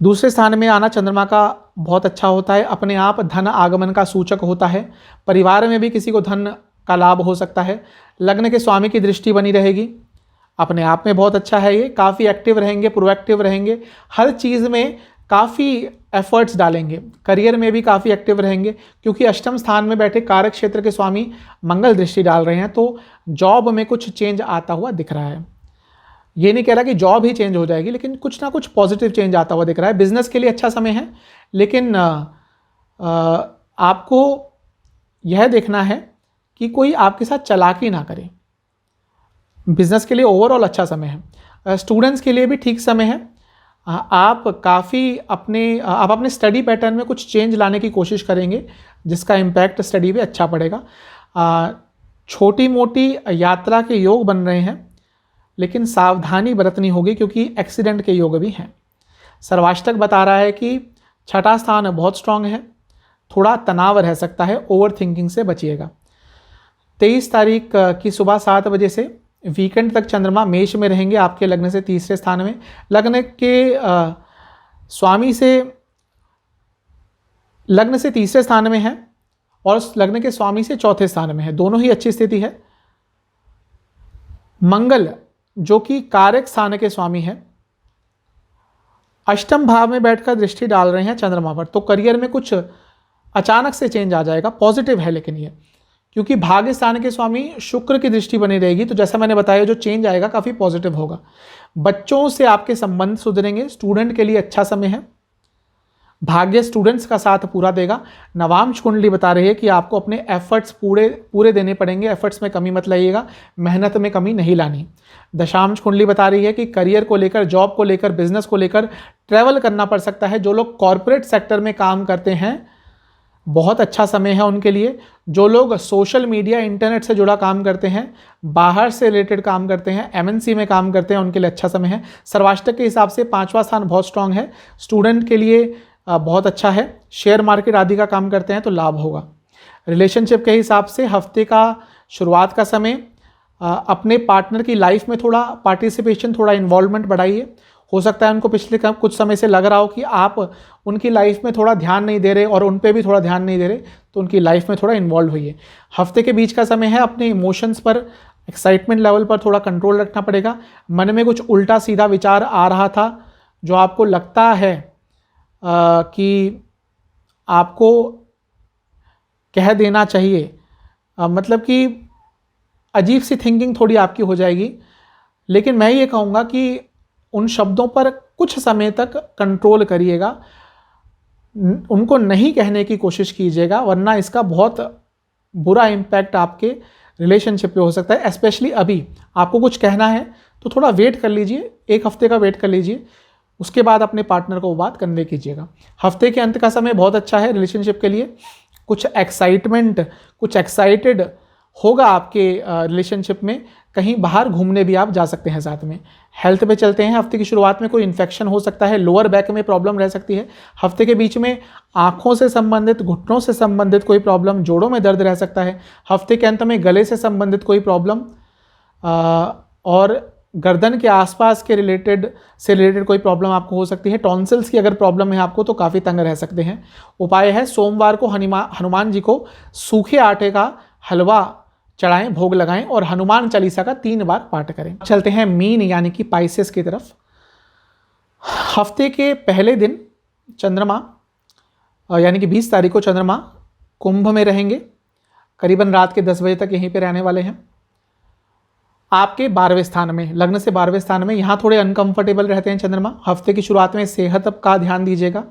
दूसरे स्थान में आना चंद्रमा का बहुत अच्छा होता है, अपने आप धन आगमन का सूचक होता है। परिवार में भी किसी को धन का लाभ हो सकता है। लग्न के स्वामी की दृष्टि बनी रहेगी, अपने आप में बहुत अच्छा है ये। काफ़ी एक्टिव रहेंगे, प्रोएक्टिव रहेंगे, हर चीज़ में काफ़ी एफर्ट्स डालेंगे। करियर में भी काफ़ी एक्टिव रहेंगे, क्योंकि अष्टम स्थान में बैठे कारक क्षेत्र के स्वामी मंगल दृष्टि डाल रहे हैं, तो जॉब में कुछ चेंज आता हुआ दिख रहा है। ये नहीं कह रहा कि जॉब ही चेंज हो जाएगी, लेकिन कुछ ना कुछ पॉजिटिव चेंज आता हुआ दिख रहा है। बिजनेस के लिए अच्छा समय है, लेकिन आपको यह देखना है कि कोई आपके साथ चालाकी ना करे। बिजनेस के लिए ओवरऑल अच्छा समय है। स्टूडेंट्स के लिए भी ठीक समय है। आप अपने स्टडी पैटर्न में कुछ चेंज लाने की कोशिश करेंगे, जिसका इम्पैक्ट स्टडी पे अच्छा पड़ेगा। छोटी मोटी यात्रा के योग बन रहे हैं, लेकिन सावधानी बरतनी होगी क्योंकि एक्सीडेंट के योग भी हैं। सर्वाष्टक बता रहा है कि छठा स्थान बहुत स्ट्रांग है, थोड़ा तनाव रह सकता है, ओवर थिंकिंग से बचिएगा। 23 तारीख की सुबह 7 बजे से वीकेंड तक चंद्रमा मेष में रहेंगे आपके लग्न से तीसरे स्थान में। लग्न के स्वामी से लग्न से तीसरे स्थान में है और लग्न के स्वामी से चौथे स्थान में है, दोनों ही अच्छी स्थिति है। मंगल जो कि कारक स्थान के स्वामी है, अष्टम भाव में बैठकर दृष्टि डाल रहे हैं चंद्रमा पर, तो करियर में कुछ अचानक से चेंज आ जाएगा। पॉजिटिव है लेकिन ये, क्योंकि भाग्य स्थान के स्वामी शुक्र की दृष्टि बनी रहेगी, तो जैसा मैंने बताया जो चेंज आएगा काफ़ी पॉजिटिव होगा। बच्चों से आपके संबंध सुधरेंगे, स्टूडेंट के लिए अच्छा समय है। भाग्य स्टूडेंट्स का साथ पूरा देगा। नवांश कुंडली बता रही है कि आपको अपने एफर्ट्स पूरे देने पड़ेंगे, एफर्ट्स में कमी मत लाइएगा, मेहनत में कमी नहीं लानी। दशांश कुंडली बता रही है कि करियर को लेकर, जॉब को लेकर, बिजनेस को लेकर ट्रैवल करना पड़ सकता है। जो लोग कॉरपोरेट सेक्टर में काम करते हैं बहुत अच्छा समय है उनके लिए। जो लोग सोशल मीडिया, इंटरनेट से जुड़ा काम करते हैं, बाहर से रिलेटेड काम करते हैं, एमएनसी में काम करते हैं, उनके लिए अच्छा समय है। सर्वाष्टक के हिसाब से 5वां स्थान बहुत स्ट्रांग है, स्टूडेंट के लिए बहुत अच्छा है। शेयर मार्केट आदि का काम करते हैं तो लाभ होगा। रिलेशनशिप के हिसाब से हफ्ते का शुरुआत का समय अपने पार्टनर की लाइफ में थोड़ा पार्टिसिपेशन, थोड़ा इन्वॉल्वमेंट बढ़ाइए। हो सकता है उनको पिछले कुछ समय से लग रहा हो कि आप उनकी लाइफ में थोड़ा ध्यान नहीं दे रहे और उन पे भी थोड़ा ध्यान नहीं दे रहे, तो उनकी लाइफ में थोड़ा इन्वॉल्व होइए। हफ्ते के बीच का समय है, अपने इमोशंस पर, एक्साइटमेंट लेवल पर थोड़ा कंट्रोल रखना पड़ेगा। मन में कुछ उल्टा सीधा विचार आ रहा था जो आपको लगता है कि आपको कह देना चाहिए, मतलब कि अजीब सी थिंकिंग थोड़ी आपकी हो जाएगी। लेकिन मैं ये कहूँगा कि उन शब्दों पर कुछ समय तक कंट्रोल करिएगा, उनको नहीं कहने की कोशिश कीजिएगा, वरना इसका बहुत बुरा इम्पैक्ट आपके रिलेशनशिप पे हो सकता है। स्पेशली अभी आपको कुछ कहना है तो थोड़ा वेट कर लीजिए, 1 हफ्ते का वेट कर लीजिए, उसके बाद अपने पार्टनर को वो बात कन्वे कीजिएगा। हफ्ते के अंत का समय बहुत अच्छा है रिलेशनशिप के लिए। कुछ एक्साइटमेंट, कुछ एक्साइटेड होगा आपके रिलेशनशिप में। कहीं बाहर घूमने भी आप जा सकते हैं साथ में। हेल्थ पे चलते हैं। हफ्ते की शुरुआत में कोई इन्फेक्शन हो सकता है, लोअर बैक में प्रॉब्लम रह सकती है। हफ्ते के बीच में आँखों से संबंधित, घुटनों से संबंधित कोई प्रॉब्लम, जोड़ों में दर्द रह सकता है। हफ्ते के अंत में गले से संबंधित कोई प्रॉब्लम और गर्दन के आसपास के रिलेटेड कोई प्रॉब्लम आपको हो सकती है। टॉन्सिल्स की अगर प्रॉब्लम है आपको तो काफ़ी तंग रह सकते हैं। उपाय है सोमवार को हनुमान जी को सूखे आटे का हलवा चढ़ाएं, भोग लगाएं और हनुमान चालीसा का 3 बार पाठ करें। चलते हैं मीन यानी कि पाइसेस की तरफ। हफ्ते के पहले दिन चंद्रमा यानी कि 20 तारीख को चंद्रमा कुंभ में रहेंगे, करीबन रात के 10 बजे तक यहीं पे रहने वाले हैं। आपके 12वें स्थान में, लग्न से 12वें स्थान में, यहाँ थोड़े अनकंफर्टेबल रहते हैं चंद्रमा। हफ्ते की शुरुआत में सेहत का ध्यान दीजिएगा।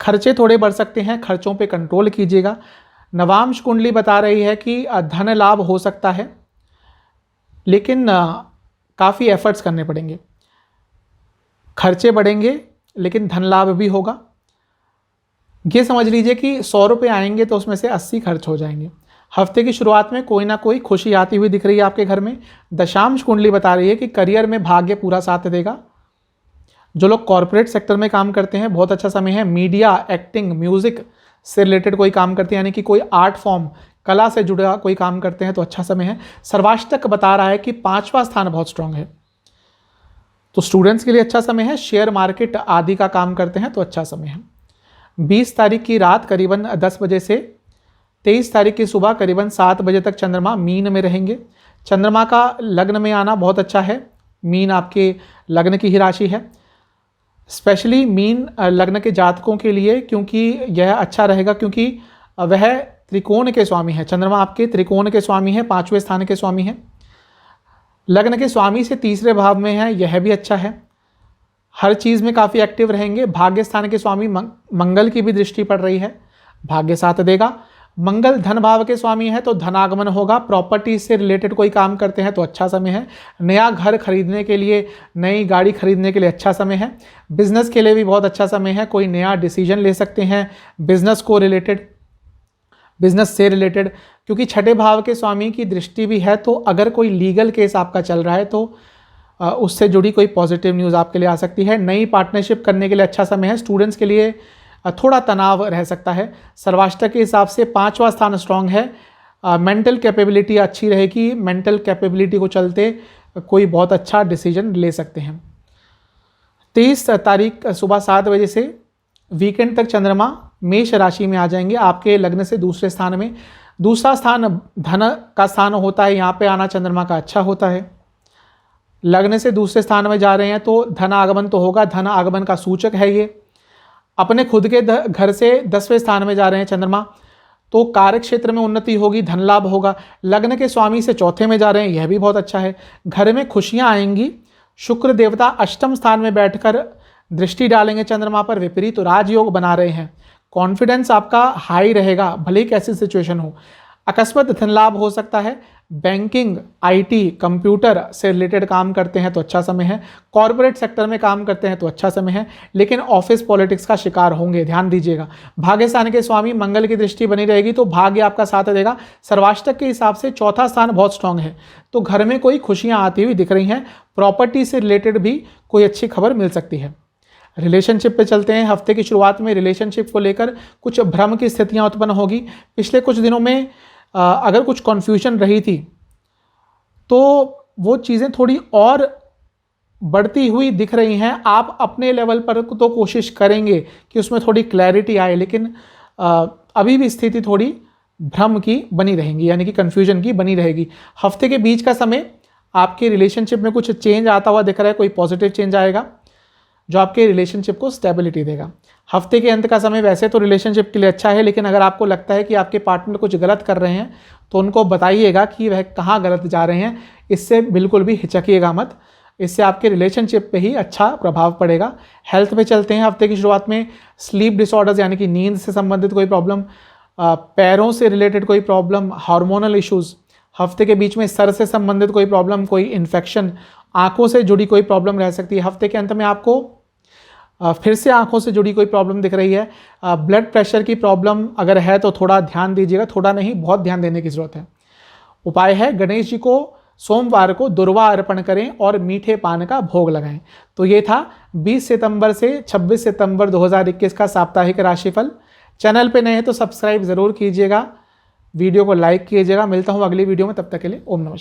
खर्चे थोड़े बढ़ सकते हैं, खर्चों पे कंट्रोल कीजिएगा। नवांश कुंडली बता रही है कि धन लाभ हो सकता है, लेकिन काफ़ी एफर्ट्स करने पड़ेंगे। खर्चे बढ़ेंगे लेकिन धन लाभ भी होगा। ये समझ लीजिए कि 100 रुपये आएंगे तो उसमें से 80 खर्च हो जाएंगे। हफ्ते की शुरुआत में कोई ना कोई खुशी आती हुई दिख रही है आपके घर में। दशांश कुंडली बता रही है कि करियर में भाग्य पूरा साथ देगा। जो लोग कॉरपोरेट सेक्टर में काम करते हैं बहुत अच्छा समय है। मीडिया, एक्टिंग, म्यूजिक से रिलेटेड कोई काम करते हैं, यानी कि कोई आर्ट फॉर्म, कला से जुड़ा कोई काम करते हैं तो अच्छा समय है। सर्वाष्टक बता रहा है कि 5वां स्थान बहुत स्ट्रांग है, तो स्टूडेंट्स के लिए अच्छा समय है। शेयर मार्केट आदि का काम करते हैं तो अच्छा समय है। 20 तारीख की रात करीबन 10 बजे से 23 तारीख की सुबह करीबन 7 बजे तक चंद्रमा मीन में रहेंगे। चंद्रमा का लग्न में आना बहुत अच्छा है। मीन आपके लग्न की ही राशि है। स्पेशली मीन लग्न के जातकों के लिए, क्योंकि यह अच्छा रहेगा क्योंकि वह त्रिकोण के स्वामी है। चंद्रमा आपके त्रिकोण के स्वामी है, 5वें स्थान के स्वामी है। लग्न के स्वामी से 3रे भाव में है, यह भी अच्छा है। हर चीज़ में काफ़ी एक्टिव रहेंगे। भाग्य स्थान के स्वामी मंगल की भी दृष्टि पड़ रही है, भाग्य साथ देगा। मंगल धन भाव के स्वामी है तो धनागमन होगा। प्रॉपर्टी से रिलेटेड कोई काम करते हैं तो अच्छा समय है। नया घर खरीदने के लिए, नई गाड़ी खरीदने के लिए अच्छा समय है। बिजनेस के लिए भी बहुत अच्छा समय है। कोई नया डिसीजन ले सकते हैं बिजनेस से रिलेटेड, क्योंकि 6ठे भाव के स्वामी की दृष्टि भी है। तो अगर कोई लीगल केस आपका चल रहा है तो उससे जुड़ी कोई पॉजिटिव न्यूज़ आपके लिए आ सकती है। नई पार्टनरशिप करने के लिए अच्छा समय है। स्टूडेंट्स के लिए थोड़ा तनाव रह सकता है। सर्वाष्टक के हिसाब से 5वां स्थान स्ट्रांग है। मेंटल कैपेबिलिटी अच्छी रहेगी। मेंटल कैपेबिलिटी को चलते कोई बहुत अच्छा डिसीजन ले सकते हैं। 23 तारीख सुबह 7 बजे से वीकेंड तक चंद्रमा मेष राशि में आ जाएंगे, आपके लग्न से 2रे स्थान में। 2रा स्थान धन का स्थान होता है, यहाँ पे आना चंद्रमा का अच्छा होता है। लग्न से 2रे स्थान में जा रहे हैं तो धन आगमन तो होगा, धन आगमन का सूचक है ये। अपने खुद के घर से 10वें स्थान में जा रहे हैं चंद्रमा, तो कार्य क्षेत्र में उन्नति होगी, धन लाभ होगा। लग्न के स्वामी से 4थे में जा रहे हैं, यह भी बहुत अच्छा है। घर में खुशियां आएंगी। शुक्र देवता 8म स्थान में बैठकर दृष्टि डालेंगे चंद्रमा पर, विपरीत राजयोग बना रहे हैं। कॉन्फिडेंस आपका हाई रहेगा भले ही कैसी सिचुएशन हो। अकस्मात धन लाभ हो सकता है। बैंकिंग, आईटी, कंप्यूटर से रिलेटेड काम करते हैं तो अच्छा समय है। कॉर्पोरेट सेक्टर में काम करते हैं तो अच्छा समय है, लेकिन ऑफिस पॉलिटिक्स का शिकार होंगे, ध्यान दीजिएगा। भाग्य स्थान के स्वामी मंगल की दृष्टि बनी रहेगी तो भाग्य आपका साथ देगा। सर्वाष्टक के हिसाब से चौथा स्थान बहुत स्ट्रांग है, तो घर में कोई खुशियां आती हुई दिख रही हैं। प्रॉपर्टी से रिलेटेड भी कोई अच्छी खबर मिल सकती है। रिलेशनशिप पे चलते हैं। हफ्ते की शुरुआत में रिलेशनशिप को लेकर कुछ भ्रम की स्थितियां उत्पन्न होगी। पिछले कुछ दिनों में अगर कुछ कन्फ्यूजन रही थी तो वो चीज़ें थोड़ी और बढ़ती हुई दिख रही हैं। आप अपने लेवल पर तो कोशिश करेंगे कि उसमें थोड़ी क्लैरिटी आए, लेकिन अभी भी स्थिति थोड़ी भ्रम की बनी रहेगी, यानी कि कन्फ्यूजन की बनी रहेगी। हफ्ते के बीच का समय आपके रिलेशनशिप में कुछ चेंज आता हुआ दिख रहा है, कोई पॉजिटिव चेंज आएगा जो आपके रिलेशनशिप को स्टेबिलिटी देगा। हफ्ते के अंत का समय वैसे तो रिलेशनशिप के लिए अच्छा है, लेकिन अगर आपको लगता है कि आपके पार्टनर कुछ गलत कर रहे हैं तो उनको बताइएगा कि वह कहाँ गलत जा रहे हैं। इससे बिल्कुल भी हिचकिएगा मत, इससे आपके रिलेशनशिप पे ही अच्छा प्रभाव पड़ेगा। हेल्थ पे चलते हैं। हफ्ते की शुरुआत में स्लीप डिसऑर्डर्स यानी कि नींद से संबंधित कोई प्रॉब्लम, पैरों से रिलेटेड कोई प्रॉब्लम, हार्मोनल इश्यूज़, हफ्ते के बीच में सर से संबंधित कोई प्रॉब्लम, कोई इन्फेक्शन, आंखों से जुड़ी कोई प्रॉब्लम रह सकती है। हफ्ते के अंत में आपको फिर से आंखों से जुड़ी कोई प्रॉब्लम दिख रही है। ब्लड प्रेशर की प्रॉब्लम अगर है तो थोड़ा ध्यान दीजिएगा, थोड़ा नहीं बहुत ध्यान देने की ज़रूरत है। उपाय है गणेश जी को सोमवार को दुर्वा अर्पण करें और मीठे पान का भोग लगाएं। तो ये था 20 सितंबर से 26 सितंबर 2021 का साप्ताहिक राशिफल। चैनल पे नए हैं तो सब्सक्राइब ज़रूर कीजिएगा, वीडियो को लाइक कीजिएगा। मिलता हूँ अगली वीडियो में, तब तक के लिए ओम नमः।